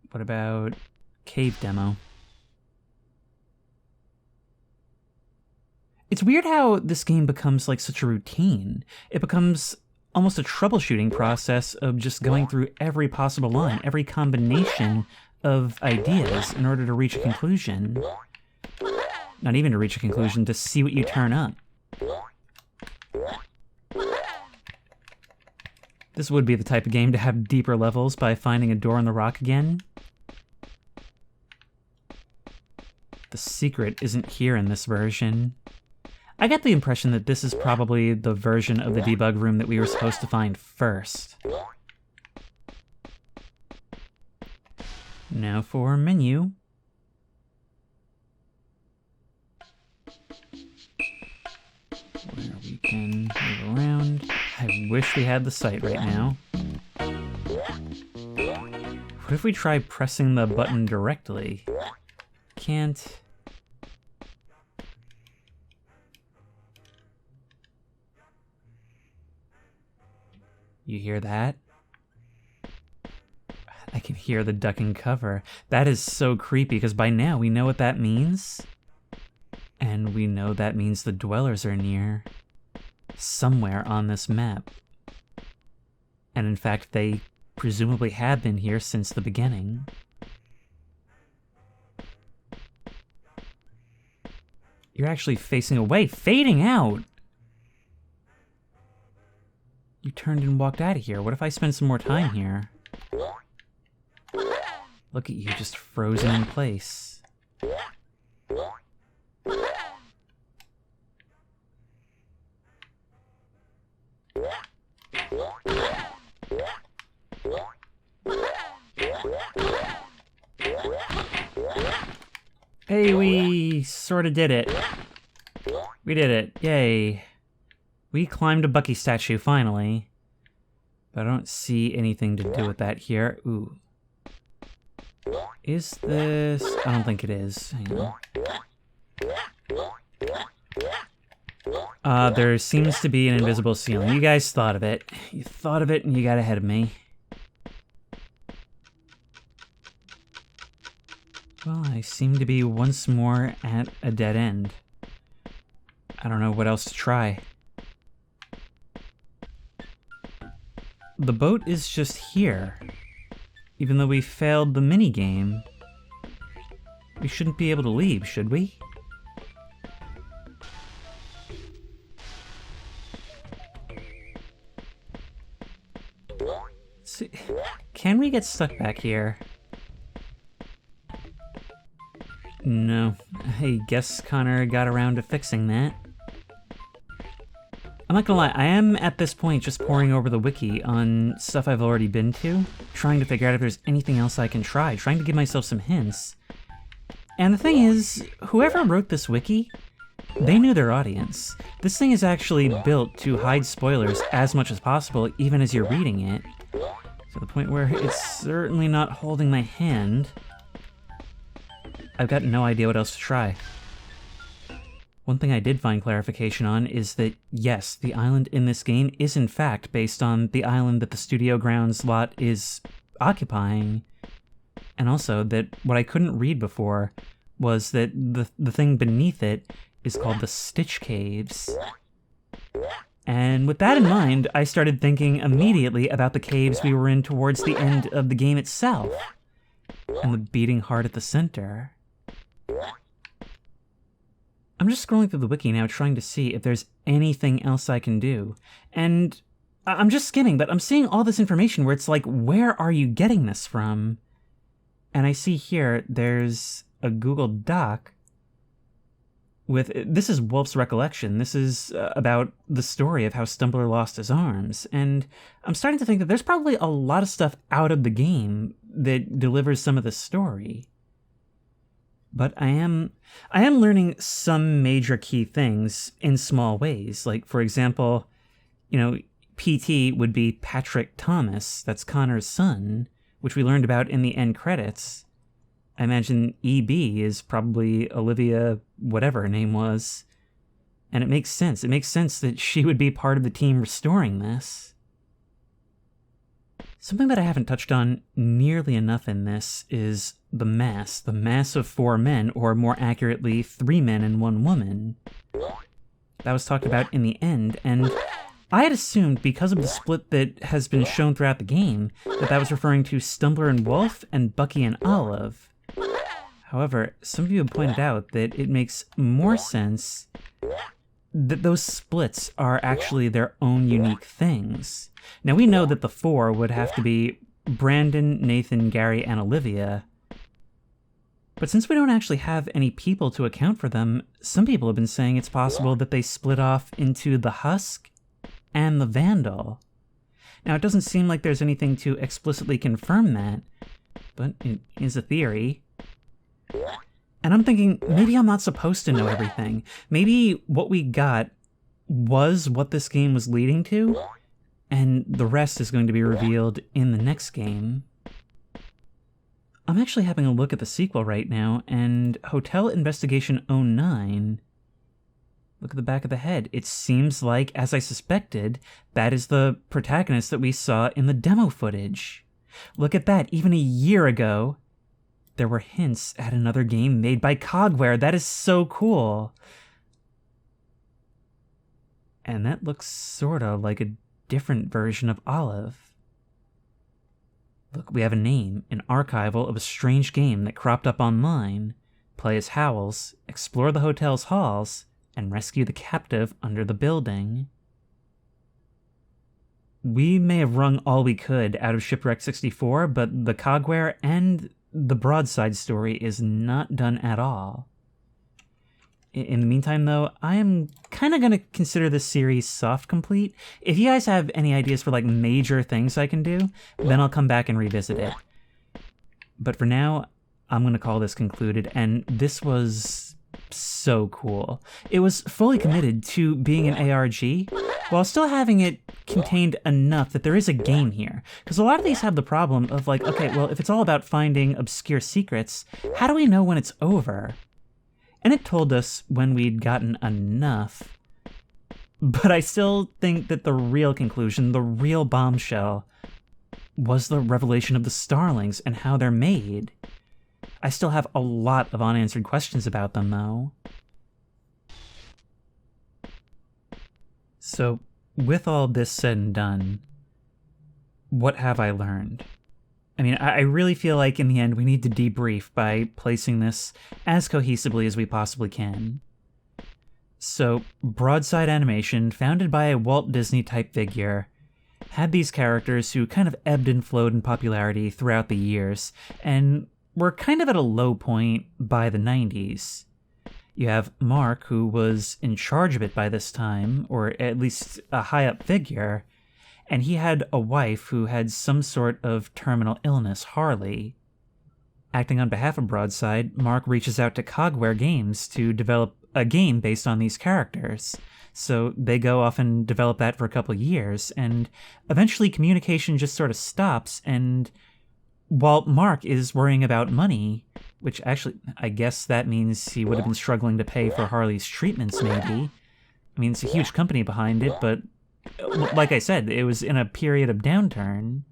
What about cave demo? It's weird how this game becomes like such a routine. It becomes almost a troubleshooting process of just going through every possible line, every combination of ideas in order to reach a conclusion. Not even to reach a conclusion, to see what you turn up. This would be the type of game to have deeper levels by finding a door in the rock again. The secret isn't here in this version. I get the impression that this is probably the version of the debug room that we were supposed to find first. Now for menu. Where we can move around. I wish we had the sight right now. What if we try pressing the button directly? Can't. You hear that? I can hear the duck and cover. That is so creepy, because by now we know what that means. And we know that means the dwellers are near. Somewhere on this map. And in fact, they presumably have been here since the beginning. You're actually facing away, fading out! You turned and walked out of here. What if I spend some more time here? Look at you, just frozen in place. Hey, we sort of did it. We did it. Yay. We climbed a Bucky statue, finally. But I don't see anything to do with that here. Ooh. Is this... I don't think it is. Hang on. There seems to be an invisible ceiling. You guys thought of it. You thought of it and you got ahead of me. Well, I seem to be once more at a dead end. I don't know what else to try. The boat is just here. Even though we failed the minigame, we shouldn't be able to leave, should we? See, can we get stuck back here? No. I guess Connor got around to fixing that. I'm not gonna lie, I am at this point just poring over the wiki on stuff I've already been to, trying to figure out if there's anything else I can try, trying to give myself some hints. And the thing is, whoever wrote this wiki, they knew their audience. This thing is actually built to hide spoilers as much as possible, even as you're reading it, to the point where it's certainly not holding my hand. I've got no idea what else to try. One thing I did find clarification on is that, yes, the island in this game is in fact based on the island that the Studio Grounds lot is occupying. And also that what I couldn't read before was that the thing beneath it is called the Stitch Caves. And with that in mind, I started thinking immediately about the caves we were in towards the end of the game itself. And the beating heart at the center. I'm just scrolling through the wiki now trying to see if there's anything else I can do. And I'm just skimming, but I'm seeing all this information where it's like, where are you getting this from? And I see here there's a Google Doc This is Wolf's recollection. This is about the story of how Stumbler lost his arms. And I'm starting to think that there's probably a lot of stuff out of the game that delivers some of the story. But I am learning some major key things in small ways. Like, for example, PT would be Patrick Thomas, that's Connor's son, which we learned about in the end credits. I imagine EB is probably Olivia, whatever her name was. And it makes sense. It makes sense that she would be part of the team restoring this. Something that I haven't touched on nearly enough in this is the mass of 4 men, or more accurately, 3 men and 1 woman. That was talked about in the end, and I had assumed, because of the split that has been shown throughout the game, that was referring to Stumbler and Wolf and Bucky and Olive. However, some of you have pointed out that it makes more sense that those splits are actually their own unique things. Now, we know that the 4 would have to be Brandon, Nathan, Gary, and Olivia. But since we don't actually have any people to account for them, some people have been saying it's possible that they split off into the Husk and the Vandal. Now, it doesn't seem like there's anything to explicitly confirm that, but it is a theory. And I'm thinking, maybe I'm not supposed to know everything. Maybe what we got was what this game was leading to, and the rest is going to be revealed in the next game. I'm actually having a look at the sequel right now, and Hotel Investigation 09... Look at the back of the head. It seems like, as I suspected, that is the protagonist that we saw in the demo footage. Look at that. Even a year ago, there were hints at another game made by Cogware. That is so cool. And that looks sorta like a different version of Olive. Look, we have a name, an archival of a strange game that cropped up online. Play as Howells, explore the hotel's halls, and rescue the captive under the building. We may have wrung all we could out of Shipwrecked 64, but the Cogware and the Broadside story is not done at all. In the meantime, though, I am kind of going to consider this series soft complete. If you guys have any ideas for, major things I can do, then I'll come back and revisit it. But for now, I'm going to call this concluded, and this was so cool. It was fully committed to being an ARG, while still having it contained enough that there is a game here. Because a lot of these have the problem of okay, well, if it's all about finding obscure secrets, how do we know when it's over? And it told us when we'd gotten enough. But I still think that the real conclusion, the real bombshell, was the revelation of the Starlings and how they're made. I still have a lot of unanswered questions about them, though. So, with all this said and done, what have I learned? I mean, I really feel like in the end we need to debrief by placing this as cohesively as we possibly can. So, Broadside Animation, founded by a Walt Disney-type figure, had these characters who kind of ebbed and flowed in popularity throughout the years, and were kind of at a low point by the 90s. You have Mark, who was in charge of it by this time, or at least a high-up figure, and he had a wife who had some sort of terminal illness, Harley. Acting on behalf of Broadside, Mark reaches out to Cogware Games to develop a game based on these characters. So they go off and develop that for a couple of years, and eventually communication just sort of stops, and while Mark is worrying about money, which actually, I guess that means he would have been struggling to pay for Harley's treatments, maybe. I mean, it's a huge company behind it, but like I said, it was in a period of downturn.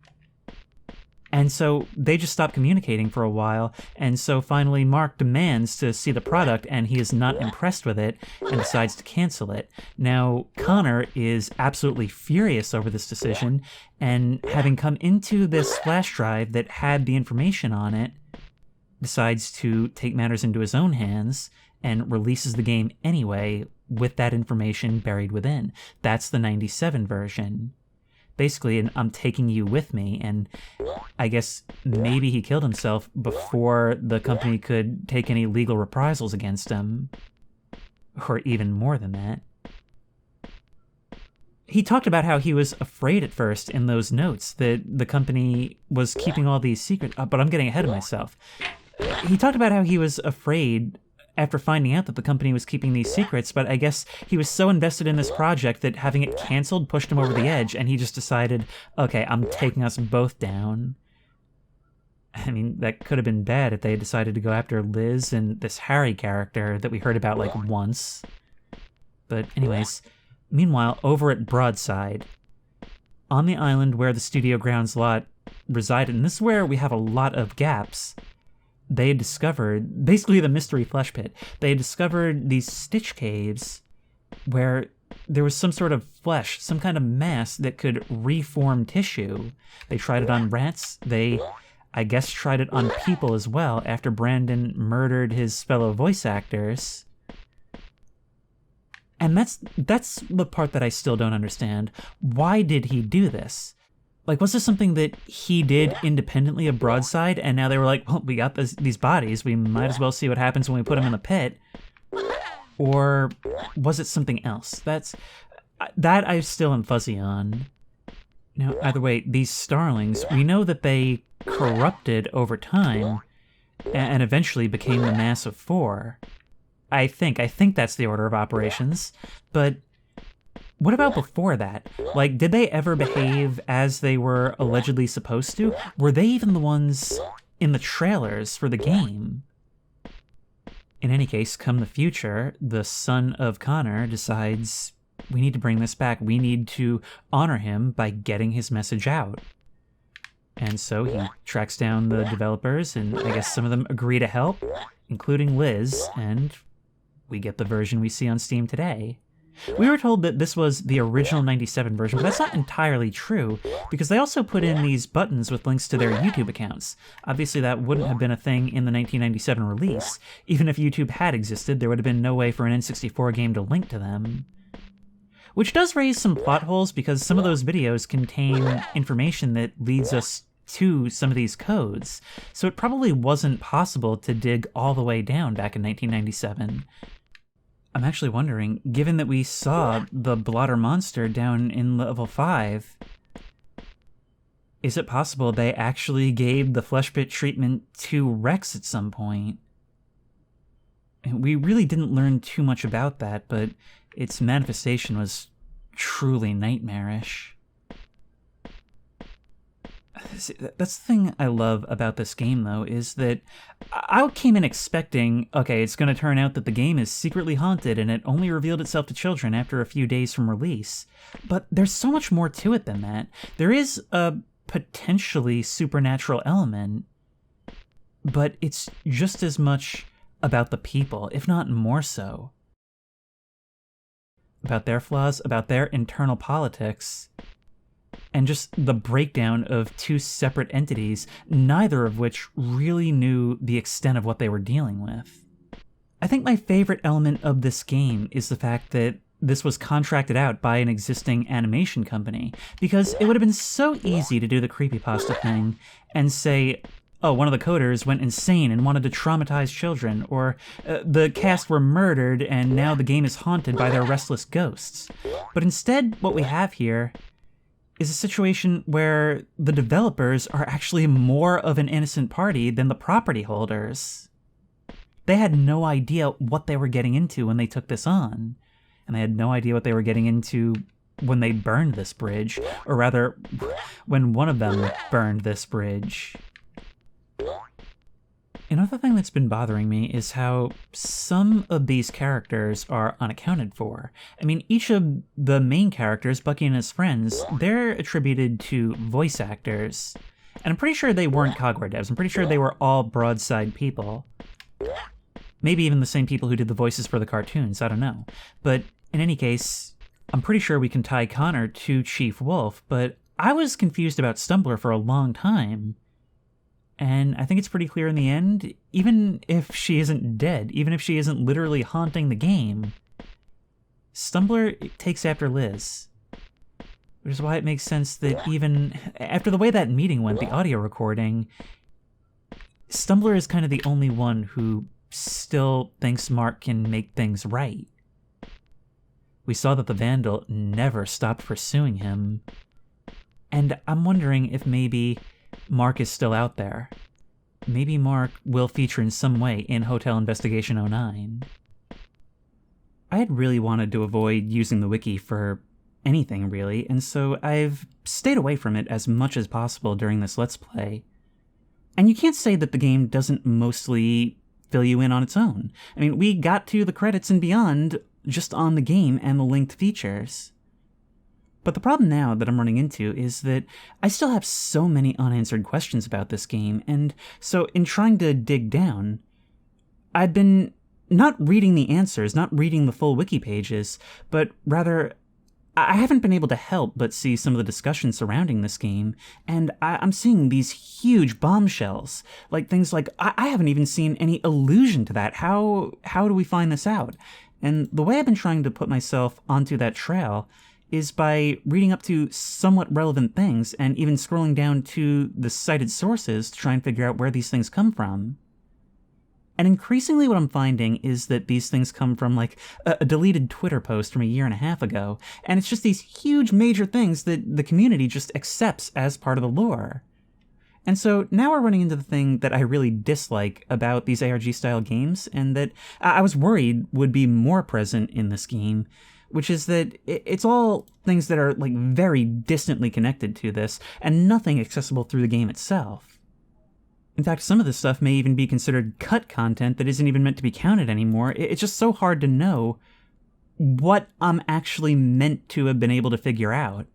And so they just stopped communicating for a while, and so finally Mark demands to see the product, and he is not impressed with it, and decides to cancel it. Now, Connor is absolutely furious over this decision, and having come into this flash drive that had the information on it, decides to take matters into his own hands, and releases the game anyway, with that information buried within. That's the 97 version. Basically, I'm taking you with me, and I guess maybe he killed himself before the company could take any legal reprisals against him. or even more than that. He talked about how he was afraid at first in those notes that the company was keeping all these secrets, but I'm getting ahead of myself. He talked about how he was afraid after finding out that the company was keeping these secrets, but I guess he was so invested in this project that having it canceled pushed him over the edge, and he just decided, okay, I'm taking us both down. I mean, that could have been bad if they had decided to go after Liz and this Harry character that we heard about, like, once. But anyways, meanwhile, over at Broadside, on the island where the studio grounds lot resided, and this is where we have a lot of gaps, they had discovered, basically the mystery flesh pit, they had discovered these stitch caves where there was some sort of flesh, some kind of mass that could reform tissue. They tried it on rats. They, I guess, tried it on people as well after Brandon murdered his fellow voice actors. And that's the part that I still don't understand. Why did he do this? Like, was this something that he did independently of Broadside, and now they were like, well, we got these bodies, we might as well see what happens when we put them in the pit? Or was it something else? That I still am fuzzy on. Now, either way, these starlings, we know that they corrupted over time, and eventually became the mass of 4. I think that's the order of operations, but what about before that? Like, did they ever behave as they were allegedly supposed to? Were they even the ones in the trailers for the game? In any case, come the future, the son of Connor decides, we need to bring this back. We need to honor him by getting his message out. And so he tracks down the developers, and I guess some of them agree to help, including Liz, and we get the version we see on Steam today. We were told that this was the original 97 version, but that's not entirely true, because they also put in these buttons with links to their YouTube accounts. Obviously, that wouldn't have been a thing in the 1997 release. Even if YouTube had existed, there would have been no way for an N64 game to link to them. Which does raise some plot holes, because some of those videos contain information that leads us to some of these codes, so it probably wasn't possible to dig all the way down back in 1997. I'm actually wondering, given that we saw the blotter monster down in level 5, is it possible they actually gave the flesh pit treatment to Rex at some point? And we really didn't learn too much about that, but its manifestation was truly nightmarish. See, that's the thing I love about this game, though, is that I came in expecting, okay, it's going to turn out that the game is secretly haunted and it only revealed itself to children after a few days from release. But there's so much more to it than that. There is a potentially supernatural element, but it's just as much about the people, if not more so. About their flaws, about their internal politics, and just the breakdown of two separate entities, neither of which really knew the extent of what they were dealing with. I think my favorite element of this game is the fact that this was contracted out by an existing animation company, because it would have been so easy to do the creepypasta thing and say, oh, one of the coders went insane and wanted to traumatize children, or the cast were murdered and now the game is haunted by their restless ghosts. But instead, what we have here is a situation where the developers are actually more of an innocent party than the property holders. They had no idea what they were getting into when they took this on, and they had no idea what they were getting into when they burned this bridge, or rather, when one of them burned this bridge. Another thing that's been bothering me is how some of these characters are unaccounted for. I mean, each of the main characters, Bucky and his friends, they're attributed to voice actors. And I'm pretty sure they weren't Cogware devs. I'm pretty sure they were all Broadside people. Maybe even the same people who did the voices for the cartoons, I don't know. But in any case, I'm pretty sure we can tie Connor to Chief Wolf, but I was confused about Stumbler for a long time. And I think it's pretty clear in the end, even if she isn't dead, even if she isn't literally haunting the game, Stumbler takes after Liz. Which is why it makes sense that even after the way that meeting went, the audio recording, Stumbler is kind of the only one who still thinks Mark can make things right. we saw that the Vandal never stopped pursuing him. And I'm wondering if maybe Mark is still out there. Maybe Mark will feature in some way in Hotel Investigation 09. I had really wanted to avoid using the wiki for anything, really, and so I've stayed away from it as much as possible during this Let's Play. And you can't say that the game doesn't mostly fill you in on its own. I mean, we got to the credits and beyond just on the game and the linked features. But the problem now that I'm running into is that I still have so many unanswered questions about this game, and so in trying to dig down, I've been not reading the answers, not reading the full wiki pages, but rather I haven't been able to help but see some of the discussion surrounding this game, and I'm seeing these huge bombshells, like things like, I haven't even seen any allusion to that. How do we find this out? And the way I've been trying to put myself onto that trail is by reading up to somewhat relevant things and even scrolling down to the cited sources to try and figure out where these things come from. And increasingly what I'm finding is that these things come from like a deleted Twitter post from a year and a half ago, and it's just these huge major things that the community just accepts as part of the lore. And so now we're running into the thing that I really dislike about these ARG-style games, and that I was worried would be more present in this game, which is that it's all things that are like very distantly connected to this, and nothing accessible through the game itself. In fact, some of this stuff may even be considered cut content that isn't even meant to be counted anymore. It's just so hard to know what I'm actually meant to have been able to figure out.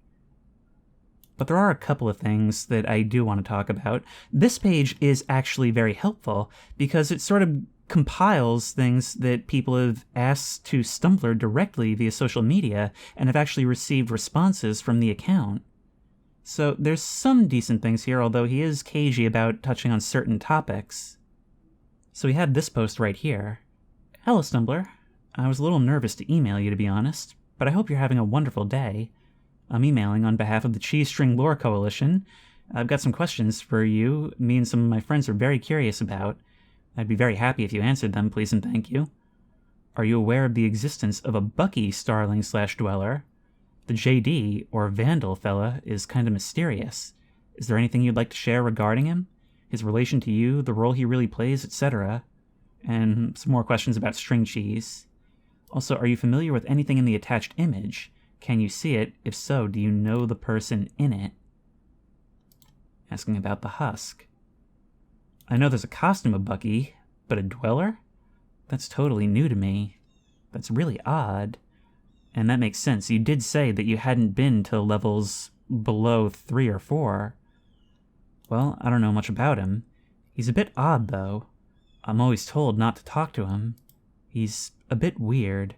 But there are a couple of things that I do want to talk about. This page is actually very helpful because it sort of compiles things that people have asked to Stumbler directly via social media and have actually received responses from the account. So there's some decent things here, although he is cagey about touching on certain topics. So we have this post right here. Hello, Stumbler. I was a little nervous to email you, to be honest, but I hope you're having a wonderful day. I'm emailing on behalf of the Cheese String Lore Coalition. I've got some questions for you, me and some of my friends are very curious about. I'd be very happy if you answered them, please and thank you. Are you aware of the existence of a Bucky starling/dweller? The JD, or Vandal fella, is kind of mysterious. Is there anything you'd like to share regarding him? His relation to you, the role he really plays, etc.? And some more questions about string cheese. Also, are you familiar with anything in the attached image? Can you see it? If so, do you know the person in it? Asking about the husk. I know there's a costume of Bucky, but a dweller? That's totally new to me. That's really odd. And that makes sense. You did say that you hadn't been to levels below 3 or 4. Well, I don't know much about him. He's a bit odd, though. I'm always told not to talk to him. He's a bit weird.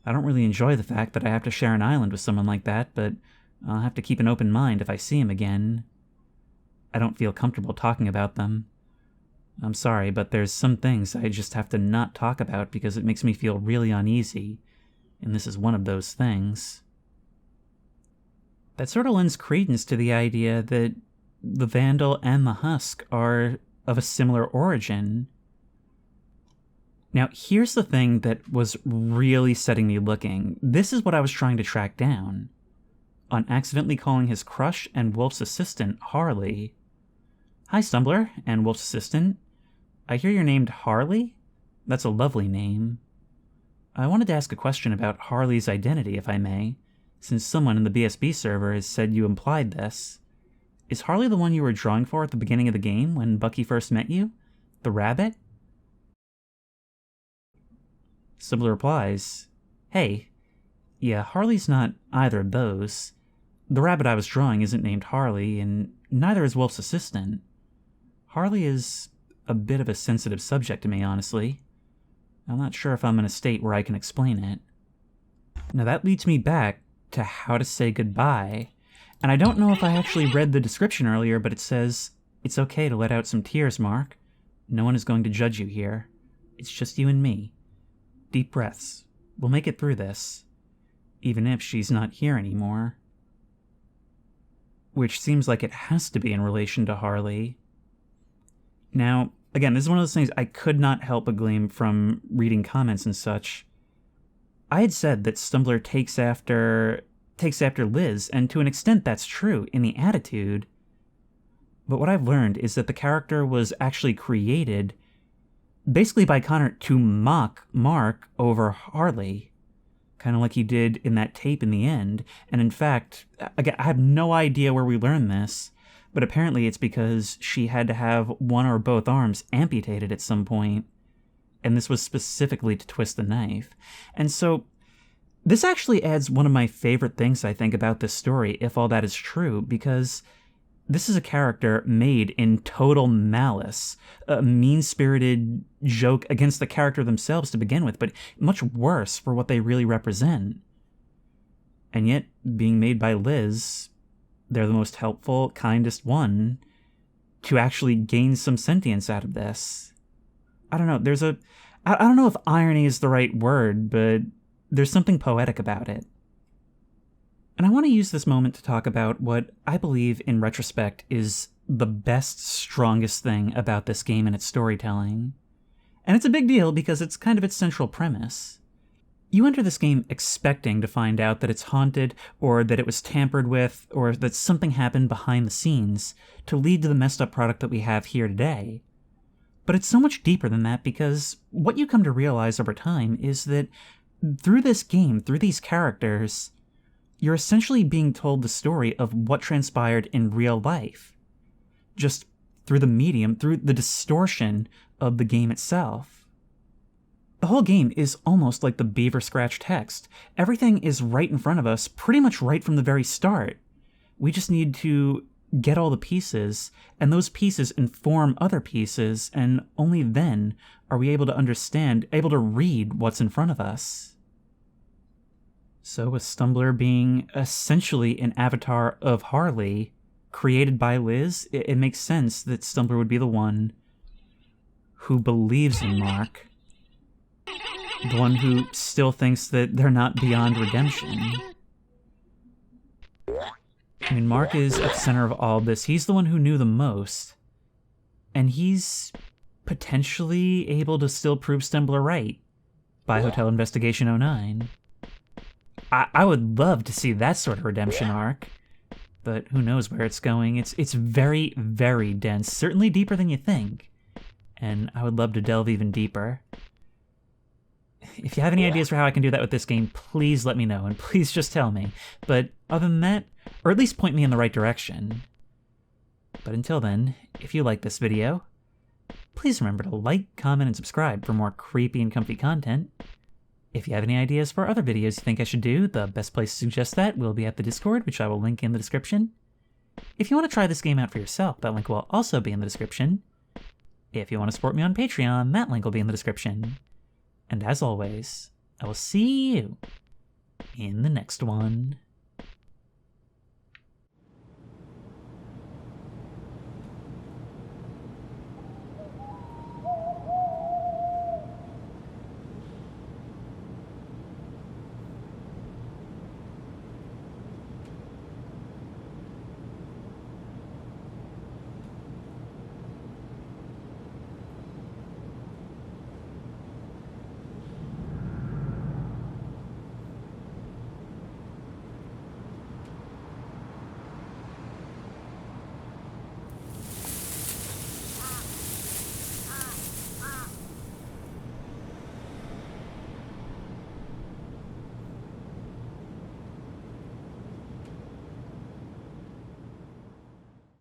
I don't really enjoy the fact that I have to share an island with someone like that, but I'll have to keep an open mind if I see him again. I don't feel comfortable talking about them. I'm sorry, but there's some things I just have to not talk about because it makes me feel really uneasy, and this is one of those things. That sort of lends credence to the idea that the Vandal and the Husk are of a similar origin. Now, here's the thing that was really setting me looking. This is what I was trying to track down. On accidentally calling his crush and Wolf's assistant Harley. Hi, Stumbler and Wolf's assistant. I hear you're named Harley? That's a lovely name. I wanted to ask a question about Harley's identity, if I may, since someone in the BSB server has said you implied this. Is Harley the one you were drawing for at the beginning of the game when Bucky first met you? The rabbit? Stumbler replies, Hey, yeah, Harley's not either of those. The rabbit I was drawing isn't named Harley, and neither is Wolf's assistant. Harley is a bit of a sensitive subject to me, honestly. I'm not sure if I'm in a state where I can explain it. Now that leads me back to how to say goodbye, and I don't know if I actually read the description earlier, but it says, It's okay to let out some tears, Mark. No one is going to judge you here. It's just you and me. Deep breaths. We'll make it through this. Even if she's not here anymore. Which seems like it has to be in relation to Harley. Now, again, this is one of those things I could not help but glean from reading comments and such. I had said that Stumbler takes after Liz, and to an extent that's true in the attitude. But what I've learned is that the character was actually created basically by Connor to mock Mark over Harley, kind of like he did in that tape in the end. And in fact, again, I have no idea where we learned this, but apparently it's because she had to have one or both arms amputated at some point, and this was specifically to twist the knife. And so this actually adds one of my favorite things, I think, about this story, if all that is true, because this is a character made in total malice, a mean-spirited joke against the character themselves to begin with, but much worse for what they really represent. And yet, being made by Liz, they're the most helpful, kindest one to actually gain some sentience out of this. I don't know, I don't know if irony is the right word, but there's something poetic about it. And I want to use this moment to talk about what I believe, in retrospect, is the best, strongest thing about this game and its storytelling. And it's a big deal because it's kind of its central premise. You enter this game expecting to find out that it's haunted, or that it was tampered with, or that something happened behind the scenes to lead to the messed up product that we have here today. But it's so much deeper than that, because what you come to realize over time is that through this game, through these characters, you're essentially being told the story of what transpired in real life, just through the medium, through the distortion of the game itself. The whole game is almost like the beaver scratch text. Everything is right in front of us, pretty much right from the very start. We just need to get all the pieces, and those pieces inform other pieces, and only then are we able to understand, able to read what's in front of us. So with Stumbler being essentially an avatar of Harley, created by Liz, it makes sense that Stumbler would be the one who believes in Mark, the one who still thinks that they're not beyond redemption. I mean, Mark is at the center of all this. He's the one who knew the most, and he's potentially able to still prove Stumbler right by Hotel Investigation 09. I would love to see that sort of redemption arc, but who knows where it's going. It's very, very dense, certainly deeper than you think, and I would love to delve even deeper. If you have any ideas for how I can do that with this game, please let me know, and please just tell me. But other than that, or at least point me in the right direction. But until then, if you like this video, please remember to like, comment, and subscribe for more creepy and comfy content. If you have any ideas for other videos you think I should do, the best place to suggest that will be at the Discord, which I will link in the description. If you want to try this game out for yourself, that link will also be in the description. If you want to support me on Patreon, that link will be in the description. And as always, I will see you in the next one.